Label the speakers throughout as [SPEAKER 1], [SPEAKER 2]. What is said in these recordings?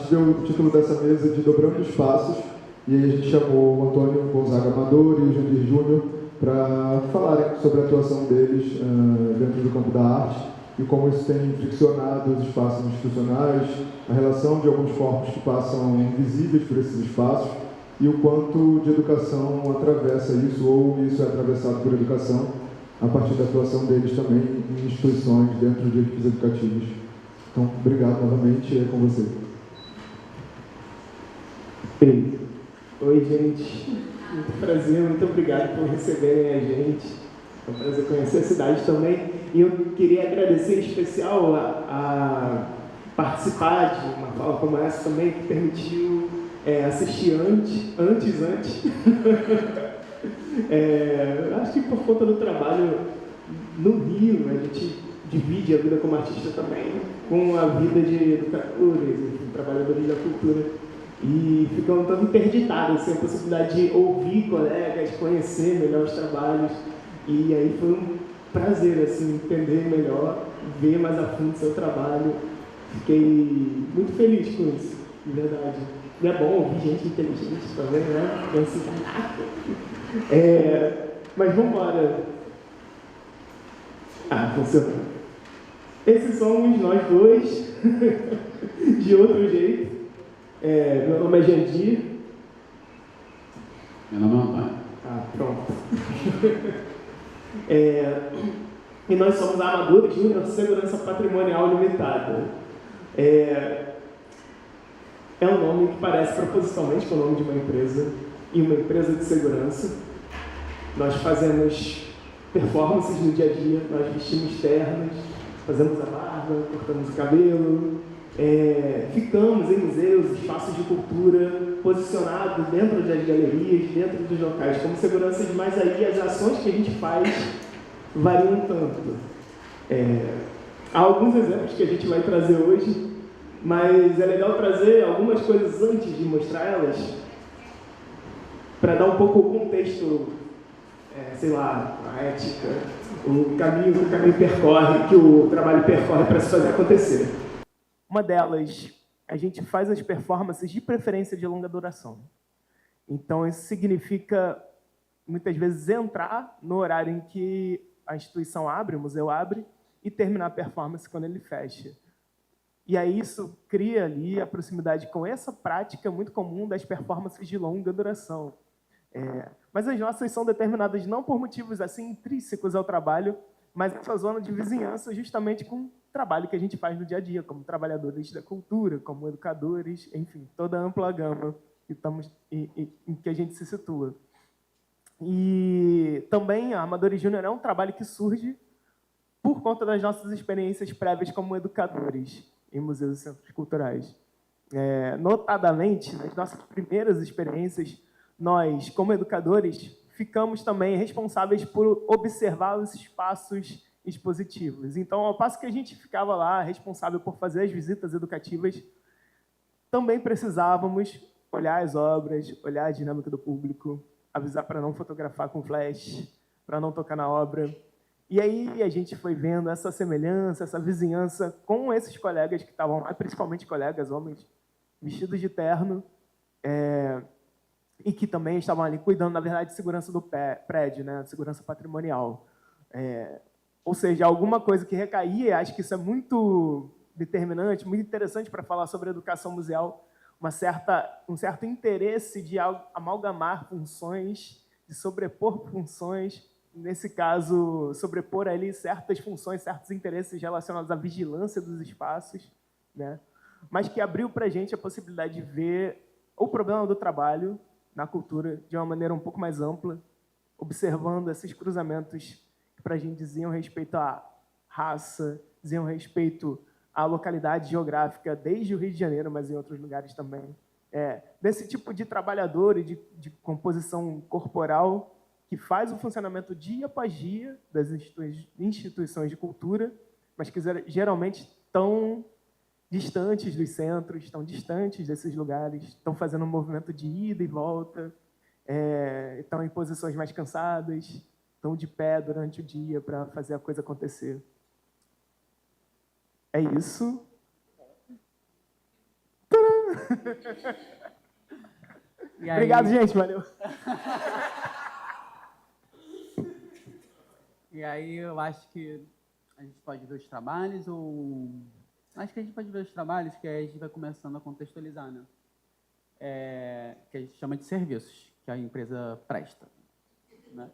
[SPEAKER 1] gente deu o título dessa mesa de Dobrando os Passos, e aí a gente chamou o Antônio Gonzaga Amador e o Jandir Júnior para falarem sobre a atuação deles dentro do campo da arte e como isso tem friccionado os espaços institucionais, a relação de alguns corpos que passam invisíveis por esses espaços e o quanto de educação atravessa isso, ou isso é atravessado por educação, a partir da atuação deles também em instituições dentro de equipes educativas. Então, obrigado novamente, é com você.
[SPEAKER 2] Oi, gente. Muito prazer, muito obrigado por receberem a gente. É um prazer conhecer a cidade também. E eu queria agradecer em especial a participar de uma fala como essa também, que permitiu assistir antes. Acho que por conta do trabalho no Rio, a gente divide a vida como artista também com a vida de educadores, enfim, trabalhadores da cultura. E ficam tão interditados, sem a possibilidade de ouvir colegas, conhecer melhor os trabalhos. E aí foi um prazer, assim, entender melhor, ver mais a fundo o seu trabalho. Fiquei muito feliz com isso, de verdade. E é bom ouvir gente inteligente também, né? Mas vamos embora. Funcionou. Esses somos nós dois, de outro jeito. Meu nome é Jandir.
[SPEAKER 3] Meu nome é Antônio.
[SPEAKER 2] Pronto. E nós somos a Amador Júnior Segurança Patrimonial Limitada. É um nome que parece propositalmente com o nome de uma empresa, e uma empresa de segurança. Nós fazemos performances no dia a dia, nós vestimos ternos, fazemos a barba, cortamos o cabelo, ficamos em museus, espaços de cultura, posicionados dentro das galerias, dentro dos locais, como seguranças, mas aí as ações que a gente faz variam tanto. Há alguns exemplos que a gente vai trazer hoje, mas é legal trazer algumas coisas antes de mostrar elas, para dar um pouco o contexto, a ética, o caminho que o caminho percorre, que o trabalho percorre para se fazer acontecer. Uma delas, a gente faz as performances de preferência de longa duração. Então, isso significa, muitas vezes, entrar no horário em que a instituição abre, o museu abre, e terminar a performance quando ele fecha. E aí isso cria ali a proximidade com essa prática muito comum das performances de longa duração. Mas as nossas são determinadas não por motivos assim intrínsecos ao trabalho, mas essa zona de vizinhança justamente com o trabalho que a gente faz no dia a dia, como trabalhadores da cultura, como educadores, enfim, toda a ampla gama em que a gente se situa. E também a Amador Júnior é um trabalho que surge por conta das nossas experiências prévias como educadores em museus e centros culturais. Notadamente, nas nossas primeiras experiências, nós, como educadores, ficamos também responsáveis por observar os espaços expositivos. Então, ao passo que a gente ficava lá responsável por fazer as visitas educativas, também precisávamos olhar as obras, olhar a dinâmica do público, avisar para não fotografar com flash, para não tocar na obra. E aí a gente foi vendo essa semelhança, essa vizinhança com esses colegas que estavam lá, principalmente colegas homens, vestidos de terno, e que também estavam ali cuidando, na verdade, de segurança do prédio, né, de segurança patrimonial. Ou seja, alguma coisa que recaía, acho que isso é muito determinante, muito interessante para falar sobre a educação museal, um certo interesse de amalgamar funções, de sobrepor funções, nesse caso, sobrepor ali certas funções, certos interesses relacionados à vigilância dos espaços, né? Mas que abriu para a gente a possibilidade de ver o problema do trabalho na cultura de uma maneira um pouco mais ampla, observando esses cruzamentos que para a gente diziam respeito à raça, diziam respeito à localidade geográfica, desde o Rio de Janeiro, mas em outros lugares também. Desse tipo de trabalhador e de composição corporal que faz o funcionamento dia após dia das instituições de cultura, mas que geralmente estão distantes dos centros, estão distantes desses lugares, estão fazendo um movimento de ida e volta, estão em posições mais cansadas, estão de pé durante o dia para fazer a coisa acontecer. É isso. Tadã!
[SPEAKER 3] E aí...
[SPEAKER 2] Obrigado, gente. Valeu.
[SPEAKER 3] E aí eu acho que a gente pode ver os trabalhos ou... Acho que a gente pode ver os trabalhos que aí a gente vai começando a contextualizar, né? Que a gente chama de serviços, que a empresa presta, né?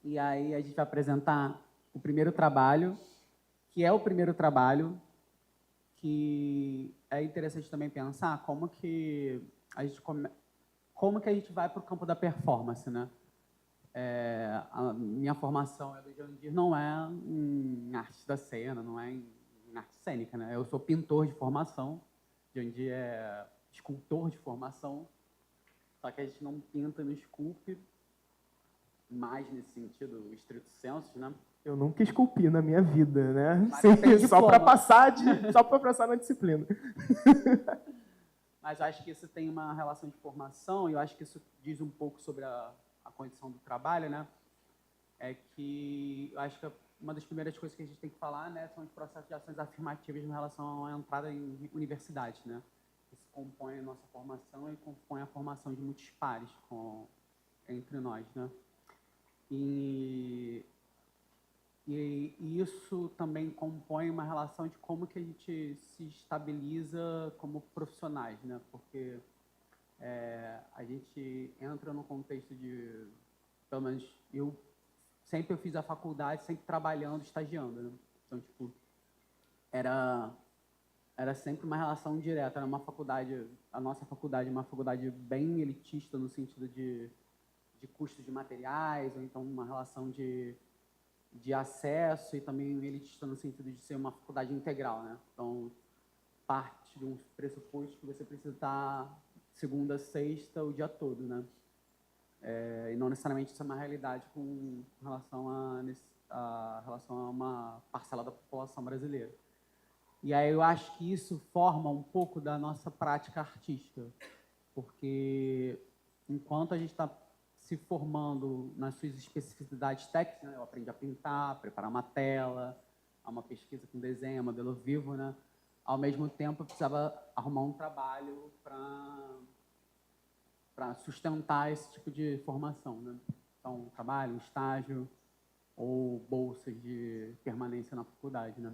[SPEAKER 3] E aí a gente vai apresentar o primeiro trabalho, que é o primeiro trabalho, que é interessante também pensar como que a gente vai para o campo da performance, né? A minha formação do Jandir não é em arte da cena, não é em arte cênica, né? Eu sou pintor de formação, Jandir é escultor de formação, só que a gente não pinta, não esculpe, mais nesse sentido, estrito senso, né?
[SPEAKER 2] Eu nunca esculpi na minha vida, né?
[SPEAKER 3] Mas
[SPEAKER 2] Sim, só para passar na disciplina.
[SPEAKER 3] Mas eu acho que isso tem uma relação de formação, e eu acho que isso diz um pouco sobre a condição do trabalho, né? É que eu acho que uma das primeiras coisas que a gente tem que falar, né, são os processos de ações afirmativas em relação à entrada em universidade, né? Isso compõe a nossa formação e compõe a formação de muitos pares entre nós, né? E isso também compõe uma relação de como que a gente se estabiliza como profissionais, né? Porque a gente entra no contexto de, pelo menos eu fiz a faculdade, sempre trabalhando, estagiando, né? Então, tipo, era sempre uma relação direta, era uma faculdade, a nossa faculdade é uma faculdade bem elitista no sentido de custos de materiais, ou então uma relação de acesso, e também elitista no sentido de ser uma faculdade integral, né? Então, parte de um pressuposto que você precisa estar segunda a sexta o dia todo, né? E não necessariamente isso é uma realidade com relação a uma parcela da população brasileira. E aí eu acho que isso forma um pouco da nossa prática artística, porque enquanto a gente está se formando nas suas especificidades técnicas, né? Eu aprendi a pintar, preparar uma tela, uma pesquisa com desenho, modelo vivo, né? Ao mesmo tempo, eu precisava arrumar um trabalho para sustentar esse tipo de formação, né? Então, trabalho, estágio ou bolsas de permanência na faculdade, né?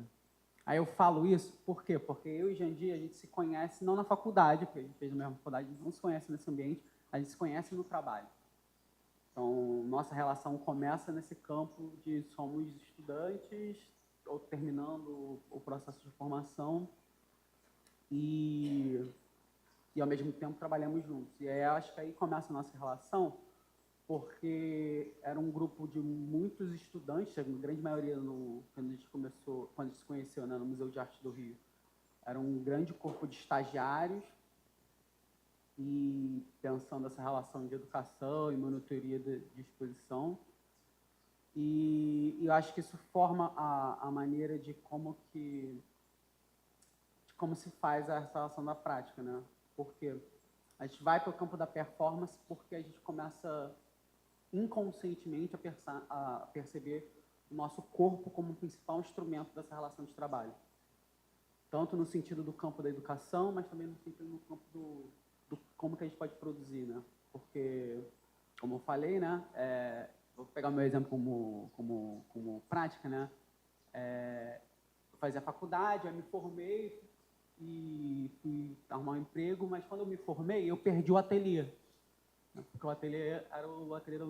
[SPEAKER 3] Aí eu falo isso por quê? Porque eu e Jandir, a gente se conhece não na faculdade, porque a gente fez a mesma faculdade, a gente não se conhece nesse ambiente, a gente se conhece no trabalho. Então, nossa relação começa nesse campo de somos estudantes ou terminando o processo de formação e ao mesmo tempo trabalhamos juntos. E aí acho que aí começa a nossa relação, porque era um grupo de muitos estudantes, a grande maioria quando a gente se conheceu, né, no Museu de Arte do Rio, era um grande corpo de estagiários, e pensando essa relação de educação e monitoria de exposição. E eu acho que isso forma a maneira de como se faz essa relação da prática, né? Porque a gente vai para o campo da performance porque a gente começa inconscientemente a perceber o nosso corpo como o principal instrumento dessa relação de trabalho. Tanto no sentido do campo da educação, mas também no sentido do campo do como que a gente pode produzir, né? Porque, como eu falei, né? Vou pegar o meu exemplo como prática, né? Eu fazia faculdade, eu me formei e fui arrumar um emprego, mas quando eu me formei, eu perdi o ateliê. Porque o ateliê era o ateliê da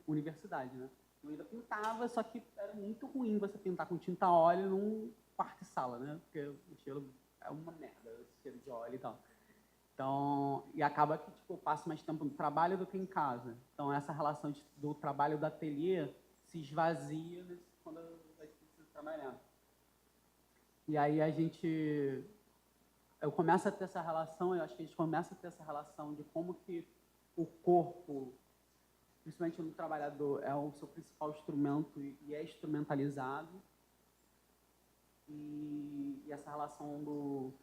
[SPEAKER 3] universidade, né? Eu ainda pintava, só que era muito ruim você pintar com tinta a óleo num quarto e sala, né? Porque o cheiro é uma merda, esse cheiro de óleo e tal. Então, e acaba que tipo, eu passo mais tempo no trabalho do que em casa. Então, essa relação do trabalho do ateliê se esvazia quando a gente precisa trabalhar. E aí eu começo a ter essa relação, eu acho que a gente começa a ter essa relação de como que o corpo, principalmente no trabalhador, é o seu principal instrumento e é instrumentalizado. E essa relação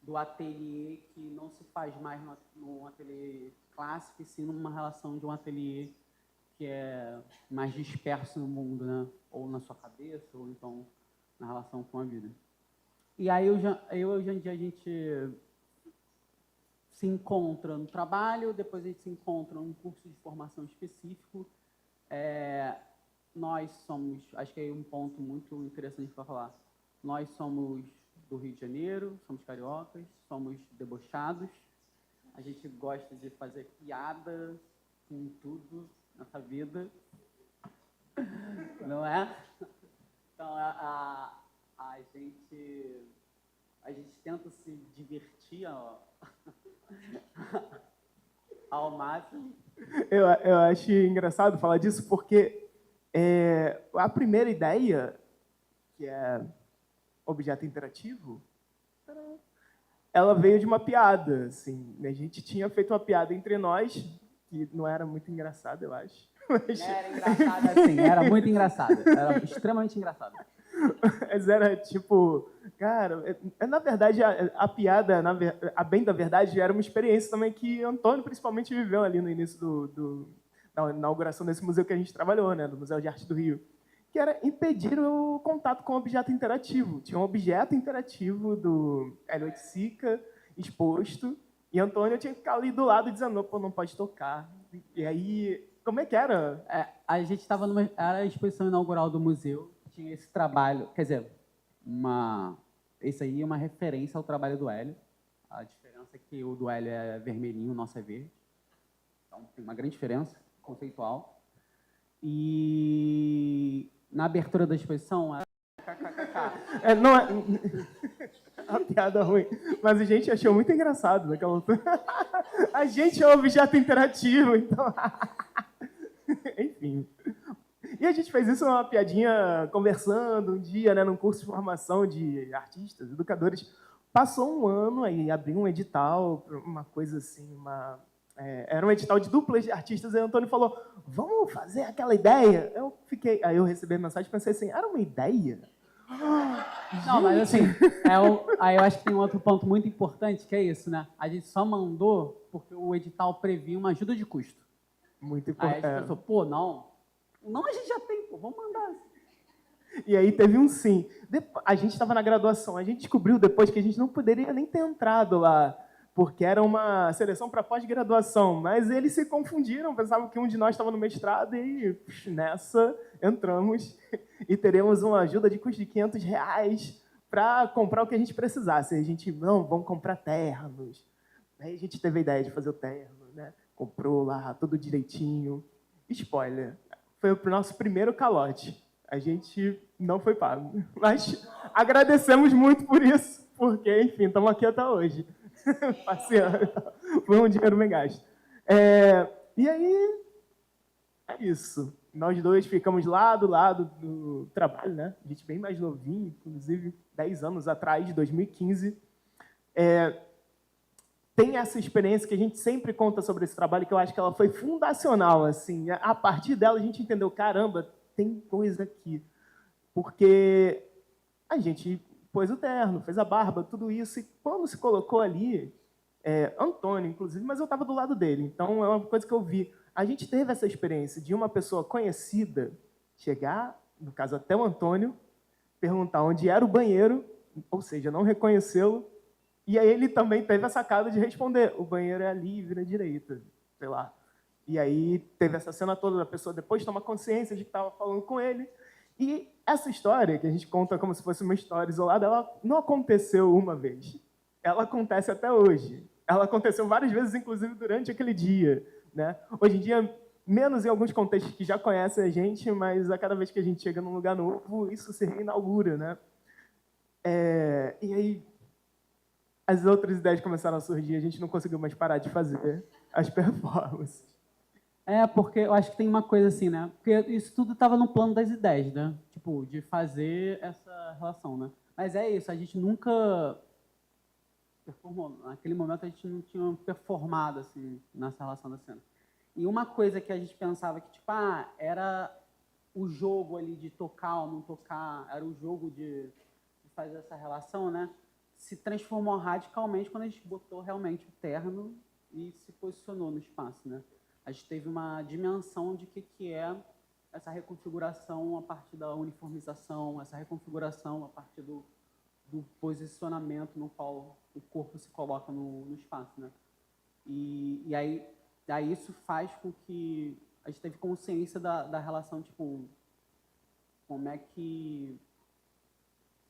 [SPEAKER 3] do ateliê que não se faz mais no ateliê clássico, e sim numa relação de um ateliê que é mais disperso no mundo, né? Ou na sua cabeça, ou então na relação com a vida. E aí eu e o Jandir, a gente se encontra no trabalho, depois a gente se encontra num curso de formação específico. Nós somos, acho que é um ponto muito interessante para falar, nós somos do Rio de Janeiro, somos cariocas, somos debochados, a gente gosta de fazer piada com tudo nessa vida, não é? Então, a gente tenta se divertir ao máximo.
[SPEAKER 2] Eu acho engraçado falar disso porque a primeira ideia, que é objeto interativo, ela veio de uma piada. Assim. A gente tinha feito uma piada entre nós, que não era muito engraçada, eu acho. Mas...
[SPEAKER 3] Era engraçada, assim, era muito engraçada. Era extremamente engraçada.
[SPEAKER 2] Mas era tipo, cara, na verdade, a piada, a bem da verdade, era uma experiência também que Antônio principalmente viveu ali no início da inauguração desse museu que a gente trabalhou, né, do Museu de Arte do Rio, que era impedir o contato com o objeto interativo. Tinha um objeto interativo do Hélio Oiticica exposto, e Antônio tinha que ficar ali do lado dizendo, pô, não pode tocar. E aí, como é que era?
[SPEAKER 3] A gente estava era a exposição inaugural do museu, tinha esse trabalho, quer dizer, esse aí é uma referência ao trabalho do Hélio. A diferença é que o do Hélio é vermelhinho, o nosso é verde. Então, tem uma grande diferença conceitual. E na abertura da exposição,
[SPEAKER 2] não é a piada ruim, mas a gente achou muito engraçado naquela altura. A gente é um objeto interativo, então... Enfim... E a gente fez isso uma piadinha conversando um dia, né, num curso de formação de artistas, educadores. Passou um ano, aí abriu um edital, uma coisa assim, era um edital de duplas de artistas, aí o Antônio falou, vamos fazer aquela ideia? Aí eu recebi a mensagem e pensei assim, era uma ideia?
[SPEAKER 3] Não, mas assim, aí eu acho que tem um outro ponto muito importante, que é isso, né? A gente só mandou porque o edital previa uma ajuda de custo.
[SPEAKER 2] Muito importante.
[SPEAKER 3] Aí a gente pensou, pô, não, a gente já tem, pô, vamos mandar.
[SPEAKER 2] E aí teve um sim. A gente estava na graduação, a gente descobriu depois que a gente não poderia nem ter entrado lá, porque era uma seleção para pós-graduação, mas eles se confundiram, pensavam que um de nós estava no mestrado e nessa entramos e teremos uma ajuda de custo de R$500 para comprar o que a gente precisasse. A gente, não, vamos comprar ternos. Aí a gente teve a ideia de fazer o terno, né? Comprou lá tudo direitinho. Spoiler, foi o nosso primeiro calote. A gente não foi pago. Mas agradecemos muito por isso, porque, enfim, estamos aqui até hoje. Passeando. Foi um dinheiro bem gasto. E aí, é isso. Nós dois ficamos lá do lado do trabalho, né? A gente bem mais novinho, inclusive 10 anos atrás, 2015. Tem essa experiência que a gente sempre conta sobre esse trabalho, que eu acho que ela foi fundacional. Assim. A partir dela, a gente entendeu, caramba, tem coisa aqui. Porque a gente pôs o terno, fez a barba, tudo isso, e quando se colocou ali, Antônio, inclusive, mas eu estava do lado dele, então é uma coisa que eu vi. A gente teve essa experiência de uma pessoa conhecida chegar, no caso até o Antônio, perguntar onde era o banheiro, ou seja, não reconhecê-lo, e aí ele também teve a sacada de responder, o banheiro é ali, vira à direita, sei lá. E aí teve essa cena toda da pessoa depois tomar consciência de que estava falando com ele. E essa história, que a gente conta como se fosse uma história isolada, ela não aconteceu uma vez. Ela acontece até hoje. Ela aconteceu várias vezes, inclusive, durante aquele dia. Né? Hoje em dia, menos em alguns contextos que já conhecem a gente, mas a cada vez que a gente chega num lugar novo, isso se reinaugura. Né? E aí, as outras ideias começaram a surgir, a gente não conseguiu mais parar de fazer as performances.
[SPEAKER 3] Porque eu acho que tem uma coisa assim, né? Porque isso tudo estava no plano das ideias, né? Tipo, de fazer essa relação, né? Mas é isso, a gente nunca performou. Naquele momento a gente não tinha performado, assim, nessa relação da cena. E uma coisa que a gente pensava que, tipo, era o jogo ali de tocar ou não tocar, era o jogo de fazer essa relação, né? Se transformou radicalmente quando a gente botou realmente o terno e se posicionou no espaço, né? A gente teve uma dimensão de que é essa reconfiguração a partir da uniformização, essa reconfiguração a partir do do posicionamento no qual o corpo se coloca no espaço, né? E aí isso faz com que a gente teve consciência da relação, tipo, como é que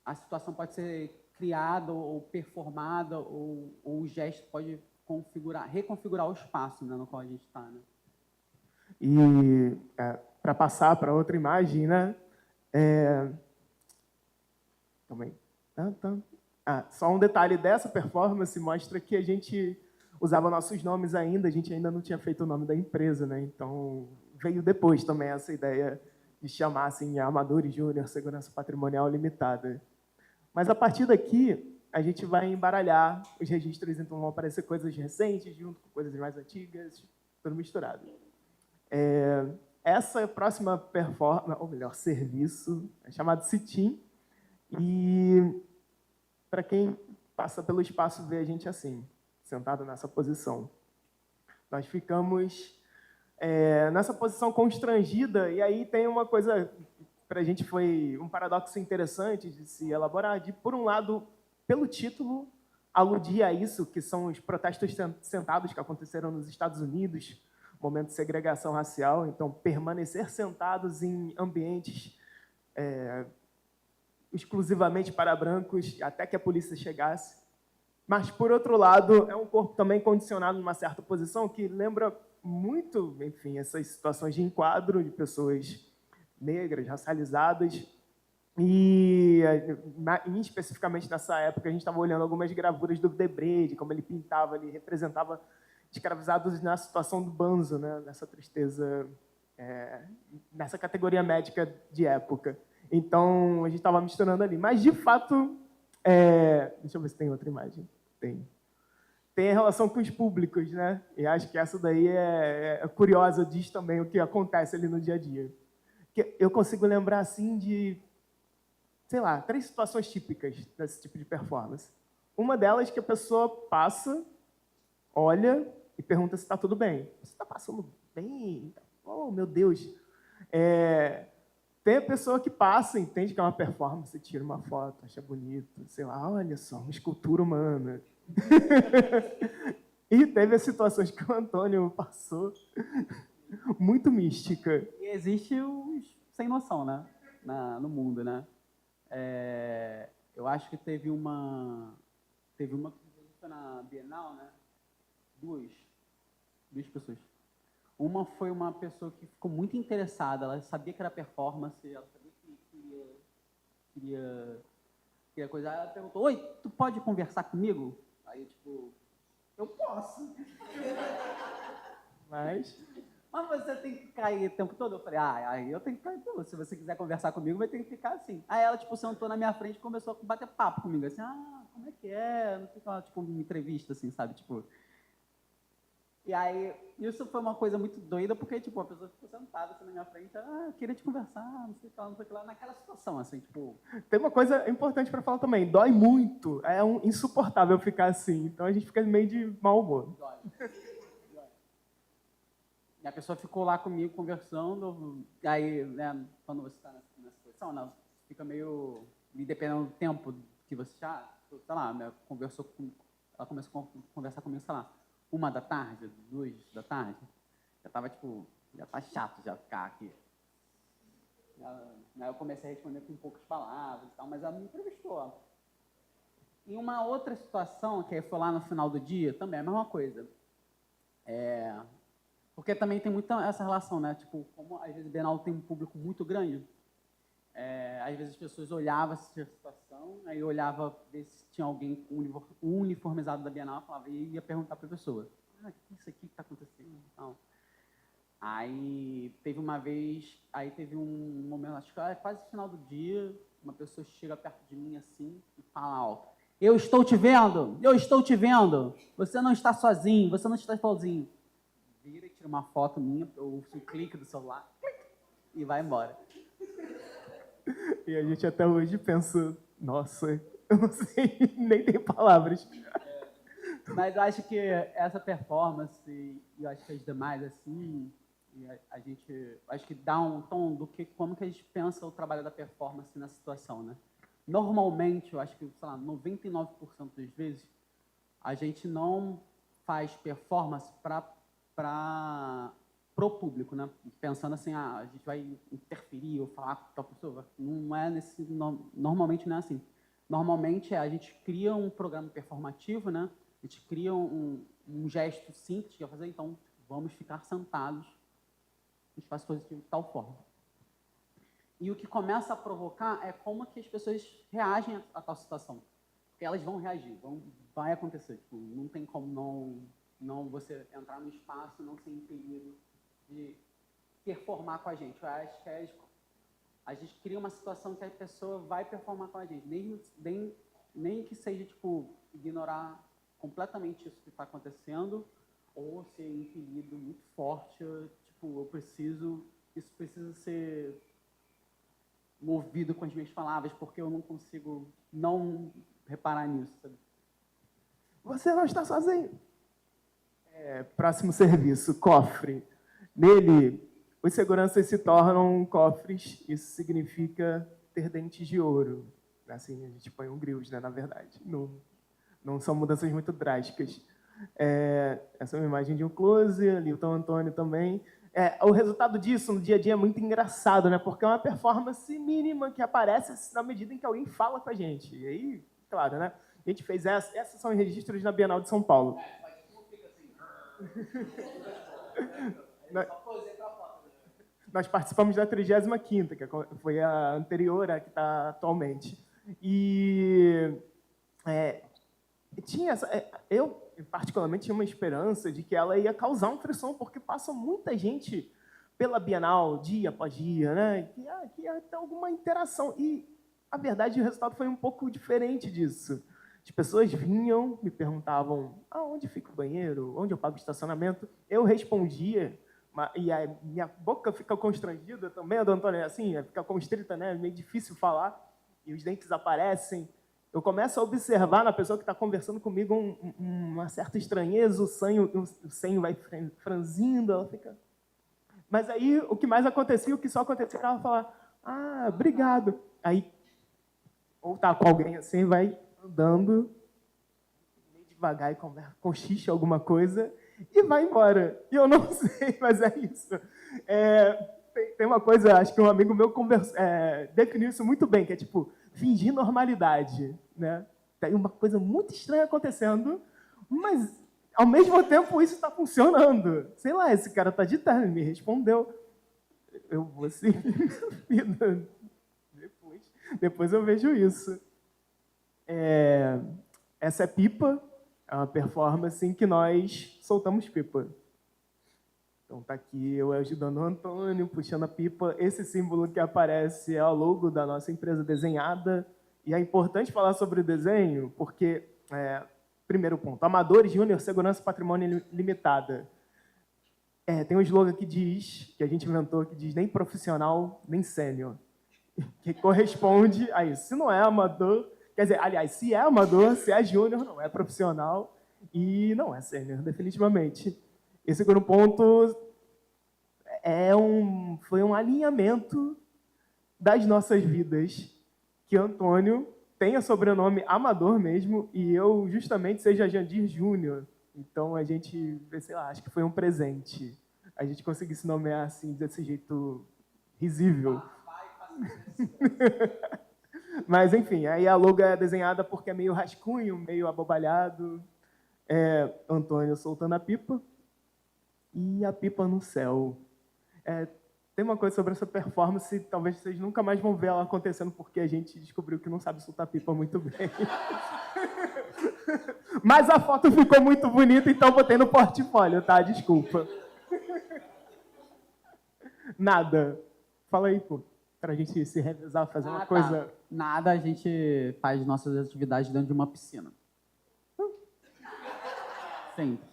[SPEAKER 3] a situação pode ser criada ou performada, ou o gesto pode reconfigurar o espaço, né, no qual a gente está, né?
[SPEAKER 2] E para passar para outra imagem, né? Também. Só um detalhe dessa performance mostra que a gente usava nossos nomes ainda, a gente ainda não tinha feito o nome da empresa, né? Então veio depois também essa ideia de chamar assim Amadores Júnior Segurança Patrimonial Limitada. Mas a partir daqui a gente vai embaralhar os registros, então vão aparecer coisas recentes junto com coisas mais antigas, tudo misturado. Essa próxima performance, ou melhor, serviço, é chamado sit-in. E para quem passa pelo espaço vê a gente assim, sentado nessa posição. Nós ficamos nessa posição constrangida, e aí tem uma coisa, para a gente foi um paradoxo interessante de se elaborar, de, por um lado, pelo título, aludir a isso, que são os protestos sentados que aconteceram nos Estados Unidos, momento de segregação racial, então permanecer sentados em ambientes exclusivamente para brancos, até que a polícia chegasse. Mas, por outro lado, é um corpo também condicionado numa certa posição que lembra muito, enfim, essas situações de enquadro de pessoas negras, racializadas. E, especificamente nessa época, a gente estava olhando algumas gravuras do Debré, de como ele pintava, ele representava escravizados na situação do banzo, né? Nessa tristeza, nessa categoria médica de época. Então, a gente estava misturando ali. Mas, de fato, deixa eu ver se tem outra imagem. Tem relação com os públicos, né? E acho que essa daí é curiosa, diz também o que acontece ali no dia a dia. Que eu consigo lembrar, assim, de, sei lá, 3 situações típicas desse tipo de performance. Uma delas que a pessoa passa, olha e pergunta se está tudo bem. Você está passando bem? Oh, meu Deus! Tem a pessoa que passa, entende que é uma performance, tira uma foto, acha bonito, sei lá, olha só, uma escultura humana. E teve as situações que o Antônio passou, muito mística.
[SPEAKER 3] E existe os sem noção, né? No mundo, né? Eu acho que teve uma que foi na Bienal, né? Duas pessoas. Uma foi uma pessoa que ficou muito interessada, ela sabia que era performance, ela sabia que queria coisa. Ela perguntou: oi, tu pode conversar comigo? Aí, tipo, eu posso.
[SPEAKER 2] Mas
[SPEAKER 3] você tem que ficar aí o tempo todo? Eu falei: aí eu tenho que ficar aí. Então, se você quiser conversar comigo, vai ter que ficar assim. Aí ela, tipo, sentou na minha frente e começou a bater papo comigo, assim, como é que é? Não sei o que, tipo, uma entrevista, assim, sabe? Tipo... E aí, isso foi uma coisa muito doida, porque, tipo, a pessoa ficou sentada assim na minha frente, eu queria te conversar, não sei o que lá, naquela situação, assim, tipo...
[SPEAKER 2] Tem uma coisa importante para falar também, dói muito, insuportável ficar assim, então a gente fica meio de mau humor.
[SPEAKER 3] Dói. E a pessoa ficou lá comigo conversando, e aí, né, quando você está nessa posição, né, fica meio, dependendo do tempo que você já, sei lá, né, ela começou a conversar comigo, sei lá, 1h, 2h, já tava, tipo, já tá chato já ficar aqui. Eu comecei a responder com poucas palavras e tal, mas ela me entrevistou. E uma outra situação, que foi lá no final do dia, também é a mesma coisa. Porque também tem muita essa relação, né? Tipo, como às vezes o Bienal tem um público muito grande, às vezes as pessoas olhavam essa situação, aí olhava ver se tinha alguém uniformizado da Bienal, falava, e ia perguntar para a pessoa: o que é isso aqui que está acontecendo? Então, aí teve uma vez, teve um momento, acho que era quase no final do dia, uma pessoa chega perto de mim assim e fala alto: eu estou te vendo, você não está sozinho, Vira e tira uma foto minha, eu ouço um clique do celular, e vai embora.
[SPEAKER 2] E a gente até hoje pensa, nossa, eu não sei, nem tem palavras.
[SPEAKER 3] Mas eu acho que essa performance, e eu acho que as demais, assim, a gente, acho que dá um tom do que, como que a gente pensa o trabalho da performance nessa situação, né? normalmente, eu acho que, sei lá, 99% das vezes, a gente não faz performance para o público, né? Pensando assim, a gente vai interferir ou falar com tal pessoa. Não é normalmente não é assim. Normalmente a gente cria um programa performativo, né? A gente cria um gesto simples de fazer, então vamos ficar sentados, a gente faz coisas de tal forma. E o que começa a provocar é como que as pessoas reagem a tal situação. Porque elas vão reagir, vai acontecer. Tipo, não tem como não você entrar no espaço e não ser impedido de performar com a gente. Eu acho que a gente cria uma situação que a pessoa vai performar com a gente. Nem que seja, tipo, ignorar completamente isso que está acontecendo ou ser impelido muito forte. Tipo, isso precisa ser movido com as minhas palavras, porque eu não consigo não reparar nisso, sabe?
[SPEAKER 2] Você não está sozinho. Próximo serviço, cofre. Nele, os seguranças se tornam cofres. Isso significa ter dentes de ouro. Assim, a gente põe um grills, né, na verdade. Não são mudanças muito drásticas. Essa é uma imagem de um close, ali o Tom Antônio também. O resultado disso no dia a dia é muito engraçado, né? Porque é uma performance mínima que aparece na medida em que alguém fala com a gente. E aí, claro, né? A gente fez esses são registros na Bienal de São Paulo. Nós participamos da 35ª, que foi a anterior à que está atualmente. E eu, particularmente, tinha uma esperança de que ela ia causar um frisson, porque passa muita gente pela Bienal, dia após dia, né? Que ia ter alguma interação. E, a verdade, o resultado foi um pouco diferente disso. As pessoas vinham, me perguntavam onde fica o banheiro, onde eu pago o estacionamento. Eu respondia, e a minha boca fica constrangida também, do Antônio, assim, fica constrita, né? É meio difícil falar, e os dentes aparecem. Eu começo a observar na pessoa que está conversando comigo uma certa estranheza, o senho vai franzindo, ela fica... Mas aí, o que mais acontecia, o que só acontecia, ela falar, obrigado. Aí, ou tá com alguém assim, vai andando, meio devagar e cochicha alguma coisa, e vai embora. E eu não sei, mas é isso. Tem uma coisa, acho que um amigo meu definiu isso muito bem, que é tipo, fingir normalidade, né? Tem uma coisa muito estranha acontecendo, mas, ao mesmo tempo, isso está funcionando. Sei lá, esse cara está de terno, me respondeu. Eu vou seguir minha vida. Depois eu vejo isso. Essa é pipa, é uma performance em que nós soltamos pipa. Então tá aqui eu ajudando o Antônio, puxando a pipa. Esse símbolo que aparece é o logo da nossa empresa desenhada. E é importante falar sobre o desenho, porque, primeiro ponto, Amadores Júnior Segurança Patrimônio Limitada. Tem um slogan que a gente inventou, que diz nem profissional, nem sênior. Que corresponde a isso. Se não é amador, quer dizer, aliás, se é amador, se é júnior, não é profissional e não é sênior, definitivamente. E segundo ponto foi um alinhamento das nossas vidas, que Antônio tenha sobrenome Amador mesmo e eu justamente seja Jandir Júnior. Então a gente, sei lá, acho que foi um presente. A gente conseguir se nomear assim, desse jeito risível. Mas, enfim, aí a logo é desenhada porque é meio rascunho, meio abobalhado. Antônio soltando a pipa e a pipa no céu. Tem uma coisa sobre essa performance, talvez vocês nunca mais vão ver ela acontecendo, porque a gente descobriu que não sabe soltar pipa muito bem. Mas a foto ficou muito bonita, então botei no portfólio, tá? Desculpa. Nada. Fala aí, pô. Pra gente se revezar, fazer uma coisa...
[SPEAKER 3] Tá. Nada, a gente faz nossas atividades dentro de uma piscina. Sempre.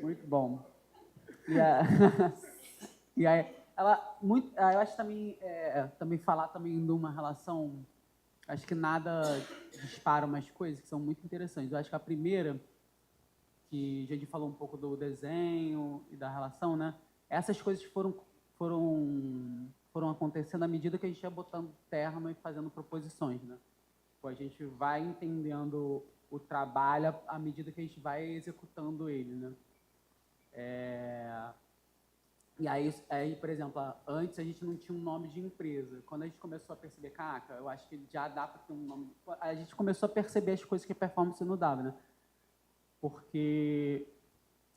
[SPEAKER 3] Muito bom. E aí, eu acho também, também falar também de uma relação, acho que nada dispara umas coisas que são muito interessantes. Eu acho que a primeira, que a gente falou um pouco do desenho e da relação, né? Essas coisas foram foram acontecendo à medida que a gente ia botando termo e fazendo proposições, né? A gente vai entendendo o trabalho à medida que a gente vai executando ele, né? E aí, por exemplo, antes a gente não tinha um nome de empresa. Quando a gente começou a perceber, caraca, eu acho que já dá para ter um nome. A gente começou a perceber as coisas que a performance não dava, né? Porque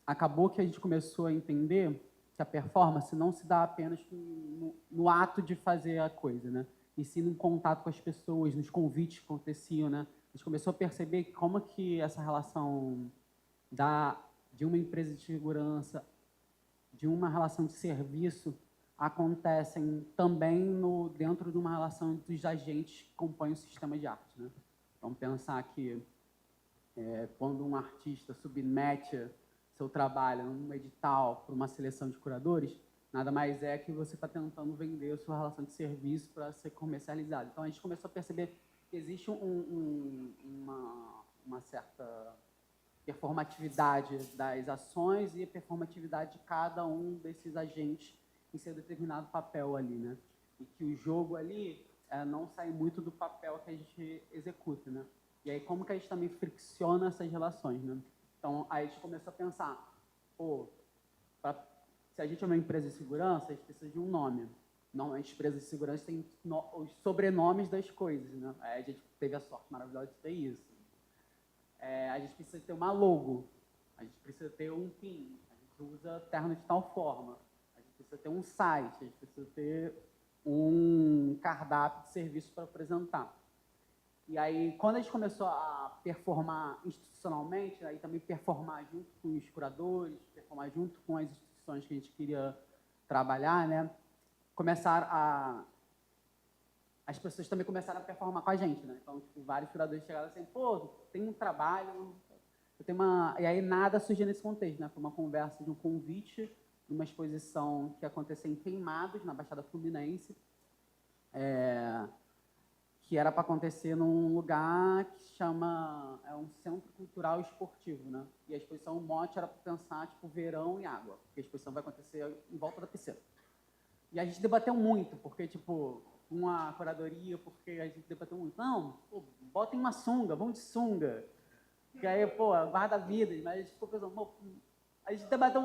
[SPEAKER 3] acabou que a gente começou a entender que a performance não se dá apenas no ato de fazer a coisa, né? E sim no contato com as pessoas, nos convites que aconteciam, né? A gente começou a perceber como que essa relação de uma empresa de segurança, de uma relação de serviço, acontecem também dentro de uma relação dos agentes que compõem o sistema de arte, né? Então, pensar que quando um artista submete seu trabalho num edital para uma seleção de curadores, nada mais é que você está tentando vender a sua relação de serviço para ser comercializado. Então, a gente começou a perceber que existe uma certa performatividade das ações e a performatividade de cada um desses agentes em seu determinado papel ali, né? E que o jogo ali não sai muito do papel que a gente executa, né? E aí, como que a gente também fricciona essas relações, né? Então, aí a gente começou a pensar, se a gente é uma empresa de segurança, a gente precisa de um nome. Normalmente, empresas de segurança têm os sobrenomes das coisas, né? Aí a gente teve a sorte maravilhosa de ter isso. A gente precisa ter uma logo, a gente precisa ter um PIN, a gente usa terno de tal forma, a gente precisa ter um site, a gente precisa ter um cardápio de serviço para apresentar. E aí, quando a gente começou a performar institucionalmente, aí também performar junto com os curadores, performar junto com as instituições que a gente queria trabalhar, né? As pessoas também começaram a performar com a gente, né? Então, tipo, vários curadores chegaram assim, tem um trabalho, E aí nada surgiu nesse contexto, né? Foi uma conversa de um convite, de uma exposição que aconteceu em Queimados, na Baixada Fluminense, que era para acontecer num lugar que chama um centro cultural esportivo, né? E a exposição, o mote era para pensar, tipo, verão e água, porque a exposição vai acontecer em volta da piscina. E a gente debateu muito, porque, tipo, uma curadoria, porque a gente debateu muito. Não, botem uma sunga, vamos de sunga. Que aí, guarda-vidas, mas a gente ficou pensando, a gente debateu,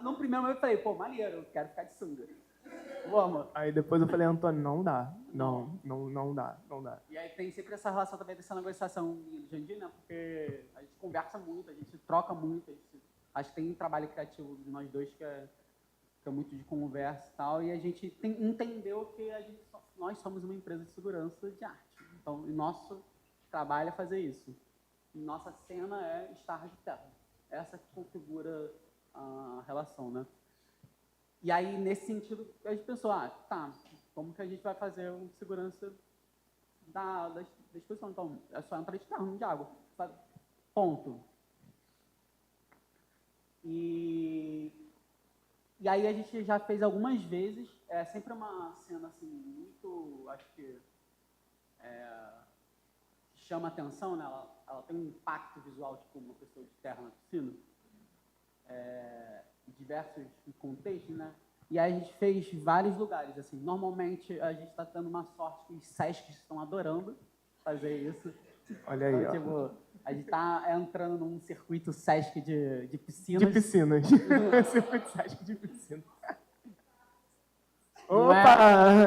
[SPEAKER 3] no primeiro momento eu falei, maneiro, eu quero ficar de sunga. Vamos.
[SPEAKER 2] Aí depois eu falei, Antônio, não dá. Não dá.
[SPEAKER 3] E aí tem sempre essa relação também dessa negociação de Jandir, né? Porque a gente conversa muito, a gente troca muito, acho que tem um trabalho criativo de nós dois que é muito de conversa e tal, e a gente entendeu que nós somos uma empresa de segurança de arte. Então, o nosso trabalho é fazer isso. E nossa cena é estar de terra. Essa que configura a relação, né? E aí, nesse sentido, a gente pensou, como que a gente vai fazer uma segurança da exposição? Então, é só entrar de terno de água. Ponto. E aí a gente já fez algumas vezes, é sempre uma cena assim, muito, acho que chama atenção, né? Ela tem um impacto visual, tipo uma pessoa de terra na piscina, em diversos contextos, né? E aí a gente fez vários lugares, assim. Normalmente a gente está tendo uma sorte que os Sescs estão adorando fazer isso.
[SPEAKER 2] Olha aí,
[SPEAKER 3] então, tipo, a gente está entrando num circuito Sesc de piscinas.
[SPEAKER 2] De piscinas. Circuito Sesc de piscinas.
[SPEAKER 3] Opa!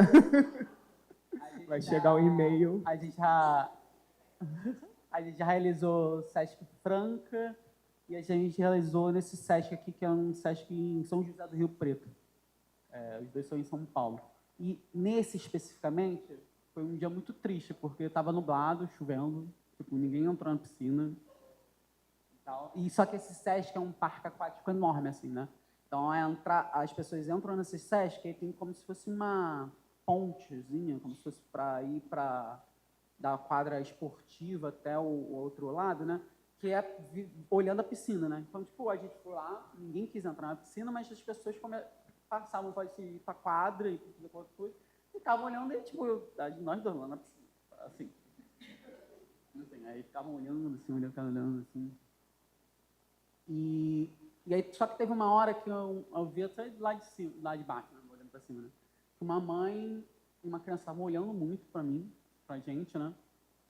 [SPEAKER 2] Vai chegar um e-mail.
[SPEAKER 3] A gente já realizou Sesc Franca e a gente realizou nesse Sesc aqui, que é um Sesc em São José do Rio Preto. Os dois são em São Paulo. E nesse especificamente, foi um dia muito triste, porque estava nublado, chovendo, tipo, ninguém entrou na piscina. E só que esse Sesc é um parque aquático enorme, assim, né? Então, as pessoas entram nesse Sesc e tem como se fosse uma pontezinha, como se fosse para ir da quadra esportiva até o outro lado, né? Que é olhando a piscina, né? Então, tipo, a gente foi lá, ninguém quis entrar na piscina, mas as pessoas passavam para ir para a quadra e fazer qualquer coisa, ficavam olhando e, tipo, nós dois lá na piscina, assim. Aí ficavam olhando assim, olhando assim. E aí, só que teve uma hora que eu vi até lá de baixo, né, olhando para cima, né? uma mãe e uma criança estavam olhando muito para mim, pra gente, né?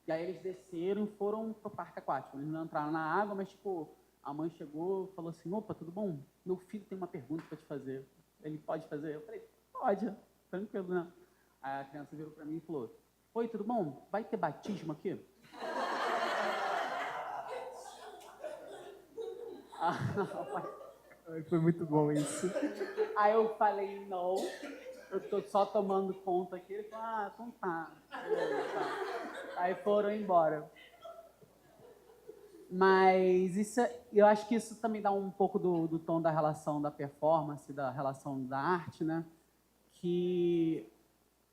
[SPEAKER 3] E aí eles desceram e foram pro parque aquático. Eles não entraram na água, mas, tipo, a mãe chegou e falou assim, opa, tudo bom? Meu filho tem uma pergunta para te fazer. Ele pode fazer? Eu falei, pode, tranquilo, né? Aí a criança virou para mim e falou, oi, tudo bom? Vai ter batismo aqui?
[SPEAKER 2] Foi muito bom isso.
[SPEAKER 3] Aí eu falei, não, eu tô só tomando conta aqui. Ele falou, então tá. Aí foram embora. Mas isso, eu acho que isso também dá um pouco do tom da relação da performance, da relação da arte, né? Que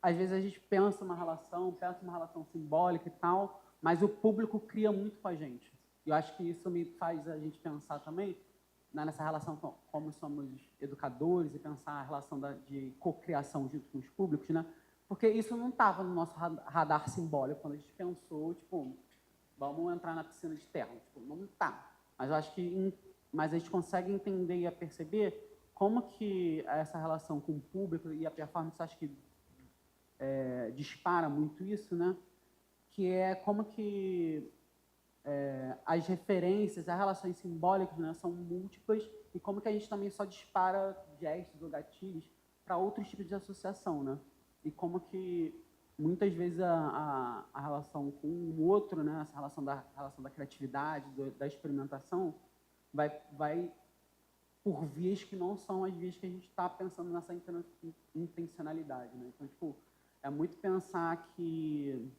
[SPEAKER 3] às vezes a gente pensa uma relação simbólica e tal, mas o público cria muito com a gente. Eu acho que isso me faz a gente pensar também nessa relação como somos educadores e pensar a relação de cocriação junto com os públicos, né? Porque isso não estava no nosso radar simbólico quando a gente pensou, tipo, vamos entrar na piscina de terra. Tipo, não está. Mas eu acho que mas a gente consegue entender e perceber como que essa relação com o público e a performance, acho que dispara muito isso, né? Que é como que as referências, as relações simbólicas, né, são múltiplas e como que a gente também só dispara gestos ou gatilhos para outros tipos de associação, né? E como que muitas vezes a relação com o outro, né, essa relação da criatividade, da experimentação, vai por vias que não são as vias que a gente está pensando nessa intencionalidade, né? Então, tipo, é muito pensar que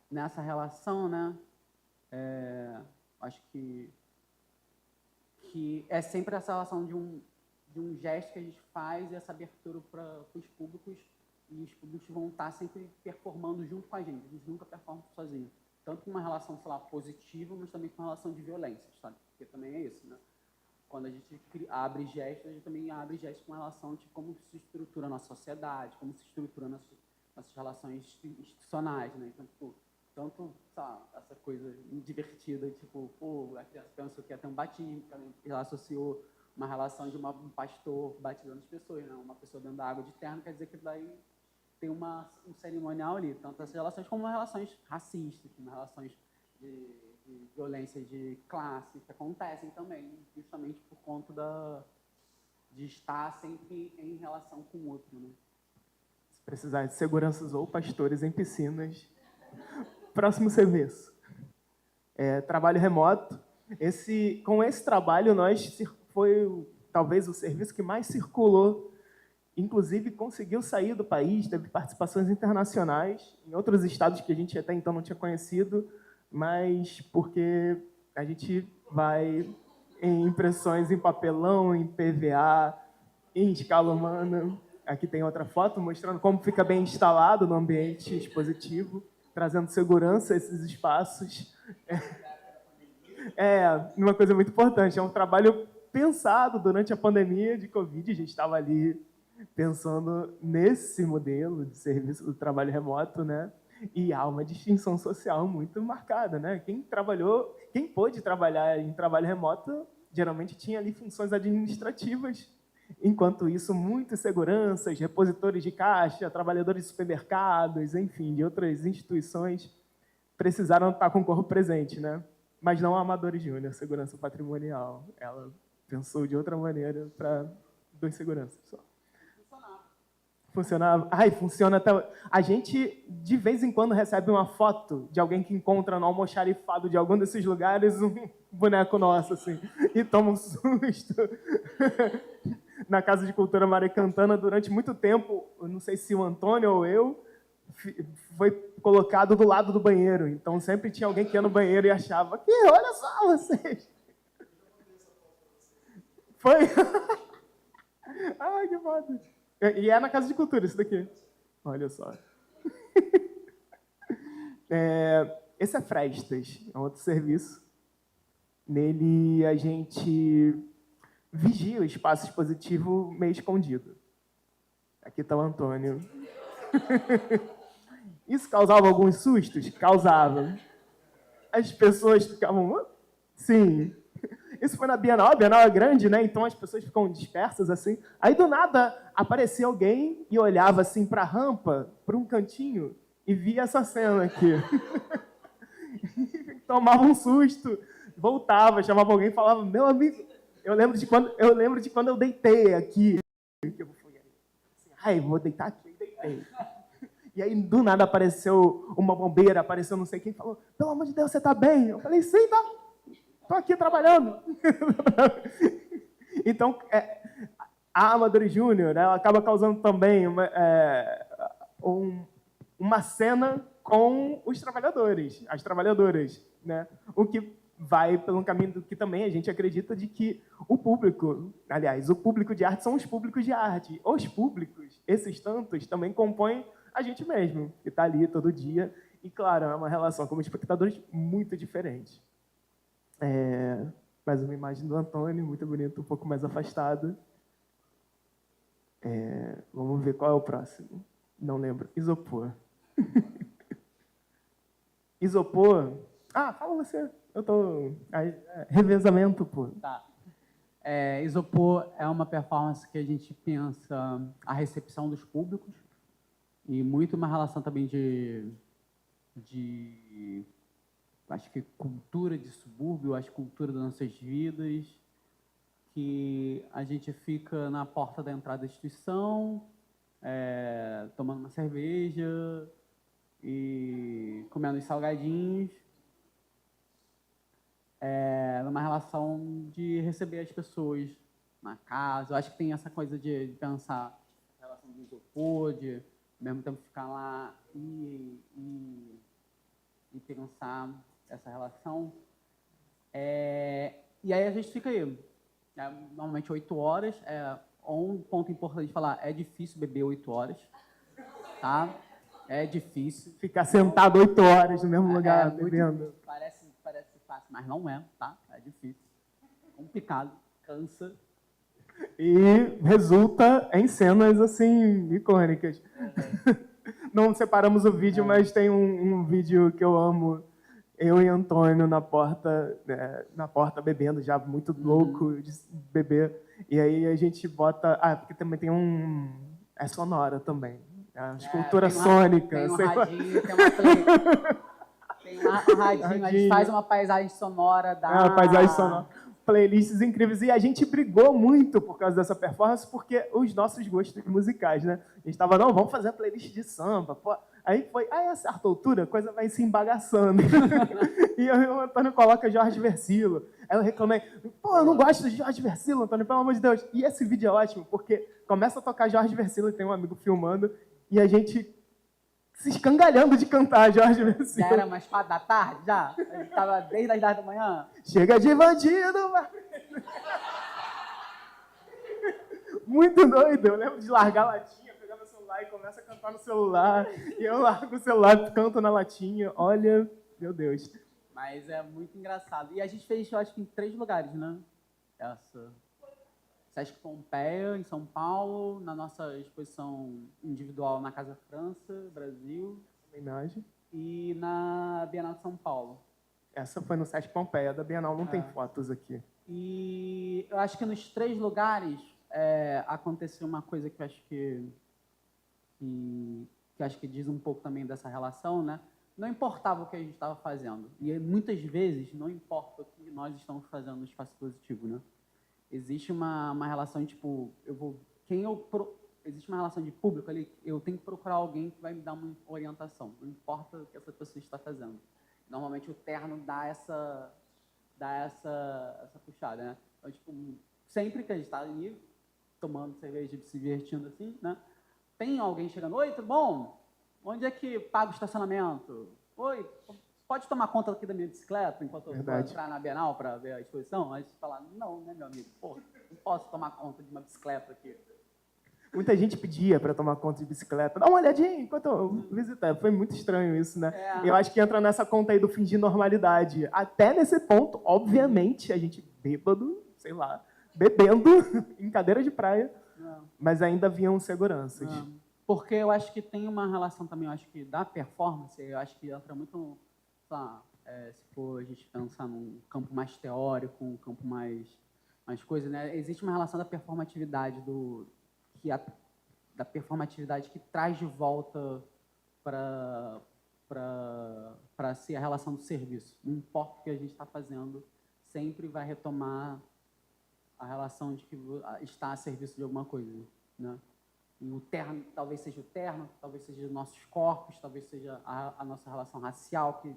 [SPEAKER 3] nessa relação, né, acho que é sempre essa relação de um gesto que a gente faz e essa abertura para os públicos, e os públicos vão estar sempre performando junto com a gente nunca performam sozinhos. Tanto com uma relação, sei lá, positiva, mas também com uma relação de violência, sabe? Porque também é isso, né? Quando a gente abre gestos, a gente também abre gestos com relação de como se estrutura a nossa sociedade, como se estrutura nossas relações institucionais, né? Então, tipo, tanto, sabe, essa coisa divertida, tipo, pô, a criança pensou que ia ter um batismo, ela associou uma relação de um pastor batizando as pessoas, né? Uma pessoa dentro da água de terno, quer dizer que daí tem um cerimonial ali. Tanto essas relações como relações racistas, como relações de violência de classe, que acontecem também, justamente por conta de estar sempre em relação com o outro, né?
[SPEAKER 2] Se precisar de seguranças ou pastores em piscinas, próximo serviço. Trabalho remoto. Com esse trabalho, foi talvez o serviço que mais circulou, inclusive conseguiu sair do país, teve participações internacionais em outros estados que a gente até então não tinha conhecido, mas porque a gente vai em impressões em papelão, em PVA, em escala humana. Aqui tem outra foto mostrando como fica bem instalado no ambiente expositivo, trazendo segurança a esses espaços. Uma coisa muito importante, é um trabalho pensado durante a pandemia de Covid, a gente estava ali pensando nesse modelo de serviço do trabalho remoto, né? E há uma distinção social muito marcada, né? Quem pôde trabalhar em trabalho remoto, geralmente tinha ali funções administrativas. Enquanto isso, muitas seguranças, repositores de caixa, trabalhadores de supermercados, enfim, de outras instituições, precisaram estar com o corpo presente, né? Mas não a Amadores Júnior, segurança patrimonial. Ela pensou de outra maneira para 2 seguranças só. Funcionava. Funciona até... A gente, de vez em quando, recebe uma foto de alguém que encontra no almoxarifado de algum desses lugares um boneco nosso, assim, e toma um susto. Na Casa de Cultura Maricantana, durante muito tempo, eu não sei se o Antônio ou eu, foi colocado do lado do banheiro. Então, sempre tinha alguém que ia no banheiro e achava que, olha só vocês. Foi? Ai, que foda. E é na Casa de Cultura, isso daqui. Olha só. Esse é Frestas, é um outro serviço. Nele, a gente vigia o espaço expositivo meio escondido. Aqui está o Antônio. Isso causava alguns sustos? Causava. As pessoas ficavam... Sim. Isso foi na Bienal. A Bienal é grande, né? Então as pessoas ficam dispersas assim. Aí do nada aparecia alguém e olhava assim para a rampa, para um cantinho, e via essa cena aqui. Tomava um susto, voltava, chamava alguém e falava: meu amigo, eu lembro de quando eu deitei aqui. Eu falei assim, ai, vou deitar aqui, e deitei. E aí, do nada, apareceu uma bombeira, apareceu não sei quem, falou: pelo amor de Deus, você tá bem? Eu falei: sim, tá. Tô aqui trabalhando. Então, a Amadores Júnior, ela acaba causando também uma cena com os trabalhadores, as trabalhadoras, né? O que vai pelo caminho do que também a gente acredita de que o público, aliás, o público de arte são os públicos de arte. Os públicos, esses tantos, também compõem a gente mesmo, que está ali todo dia. E, claro, é uma relação como espectadores muito diferente. Mais uma imagem do Antônio, muito bonito, um pouco mais afastado. Vamos ver qual é o próximo. Não lembro. Isopor. Isopor. Ah, fala você. Eu tô... revezamento, pô.
[SPEAKER 3] Tá. Isopor é uma performance que a gente pensa a recepção dos públicos e muito uma relação também de acho que cultura de subúrbio, acho que cultura das nossas vidas, que a gente fica na porta da entrada da instituição, tomando uma cerveja e comendo os salgadinhos, numa relação de receber as pessoas na casa. Eu acho que tem essa coisa de pensar a relação do isopor, de ao mesmo tempo ficar lá e pensar essa relação. E aí a gente fica aí, normalmente 8 horas. Um ponto importante de falar, é difícil beber 8 horas, tá? É difícil.
[SPEAKER 2] Ficar sentado 8 horas no mesmo lugar, bebendo.
[SPEAKER 3] Parece fácil, mas não é, tá? É difícil. Complicado, cansa.
[SPEAKER 2] E resulta em cenas, assim, icônicas. Não separamos o vídeo, mas tem um vídeo que eu amo. Eu e Antônio na porta bebendo, já muito louco de beber. E aí a gente bota... porque também tem é sonora também. A escultura sônica.
[SPEAKER 3] Tem um radinho, tem uma play... Tem um radinho, a gente faz uma paisagem sonora da...
[SPEAKER 2] paisagem sonora. Playlists incríveis. E a gente brigou muito por causa dessa performance, porque os nossos gostos musicais, né? A gente estava, não, vamos fazer a playlist de samba. Pô. Aí foi, a certa altura, a coisa vai se embagaçando. E o Antônio coloca Jorge Versilo. Aí eu reclamei, eu não gosto de Jorge Versilo, Antônio, pelo amor de Deus. E esse vídeo é ótimo, porque começa a tocar Jorge Versilo, e tem um amigo filmando, e a gente se escangalhando de cantar Jorge Versilo.
[SPEAKER 3] Já era umas 4 da tarde, já? A gente estava desde as 10 da manhã.
[SPEAKER 2] Chega de bandido, mano. Muito doido. Eu lembro de largar a latinha, pegar meu celular e começar a cantar no celular. E eu largo o celular, canto na latinha. Olha, meu Deus.
[SPEAKER 3] Mas é muito engraçado. E a gente fez, eu acho que em 3 lugares, né? Sesc Pompeia, em São Paulo, na nossa exposição individual na Casa França, Brasil.
[SPEAKER 2] Homenagem.
[SPEAKER 3] E na Bienal de São Paulo.
[SPEAKER 2] Essa foi no Sesc Pompeia, da Bienal, não tem fotos aqui.
[SPEAKER 3] E eu acho que nos 3 lugares aconteceu uma coisa que eu acho que acho que diz um pouco também dessa relação, né? Não importava o que a gente estava fazendo. E muitas vezes não importa o que nós estamos fazendo no espaço positivo, né? Existe uma relação, tipo, existe uma relação de público ali, eu tenho que procurar alguém que vai me dar uma orientação, não importa o que essa pessoa está fazendo. Normalmente o terno dá essa puxada, né? Então, tipo, sempre que a gente está ali, tomando cerveja, se divertindo assim, né? Tem alguém chegando, oi, tudo bom? Onde é que paga o estacionamento? Oi, pode tomar conta aqui da minha bicicleta enquanto eu vou entrar na Bienal para ver a exposição? Aí você fala, não, né, meu amigo? Pô, não posso tomar conta de uma bicicleta aqui.
[SPEAKER 2] Muita gente pedia para tomar conta de bicicleta. Dá uma olhadinha enquanto eu visitava. Foi muito estranho isso, né? Eu acho que entra nessa conta aí do fingir normalidade. Até nesse ponto, obviamente, a gente bêbado, sei lá, bebendo em cadeira de praia, mas ainda haviam seguranças.
[SPEAKER 3] Porque eu acho que tem uma relação também, eu acho que da performance, eu acho que entra muito Se for a gente pensar num campo mais teórico, um campo mais coisa, né? Existe uma relação da performatividade da performatividade que traz de volta para si a relação do serviço. Não importa o que a gente está fazendo, sempre vai retomar a relação de que está a serviço de alguma coisa, né? E o terno, talvez seja o terno, talvez seja os nossos corpos, talvez seja a nossa relação racial que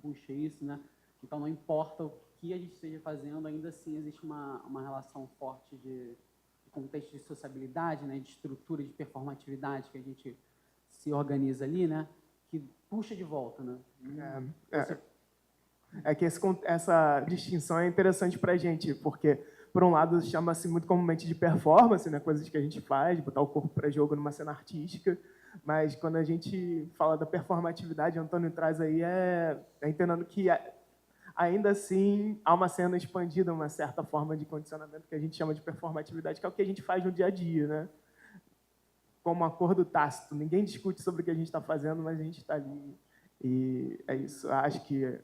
[SPEAKER 3] puxa isso, né? Então, não importa o que a gente esteja fazendo, ainda assim existe uma relação forte de contexto de sociabilidade, né? De estrutura, de performatividade que a gente se organiza ali, né? Que puxa de volta, né?
[SPEAKER 2] Que essa distinção é interessante para a gente, porque, por um lado, chama-se muito comumente de performance, né? Coisas que a gente faz, botar o corpo para jogo numa cena artística, mas quando a gente fala da performatividade, Antônio traz aí, entendendo que ainda assim há uma cena expandida, uma certa forma de condicionamento que a gente chama de performatividade, que é o que a gente faz no dia a dia, né? Como acordo tácito. Ninguém discute sobre o que a gente está fazendo, mas a gente está ali. E é isso. Acho que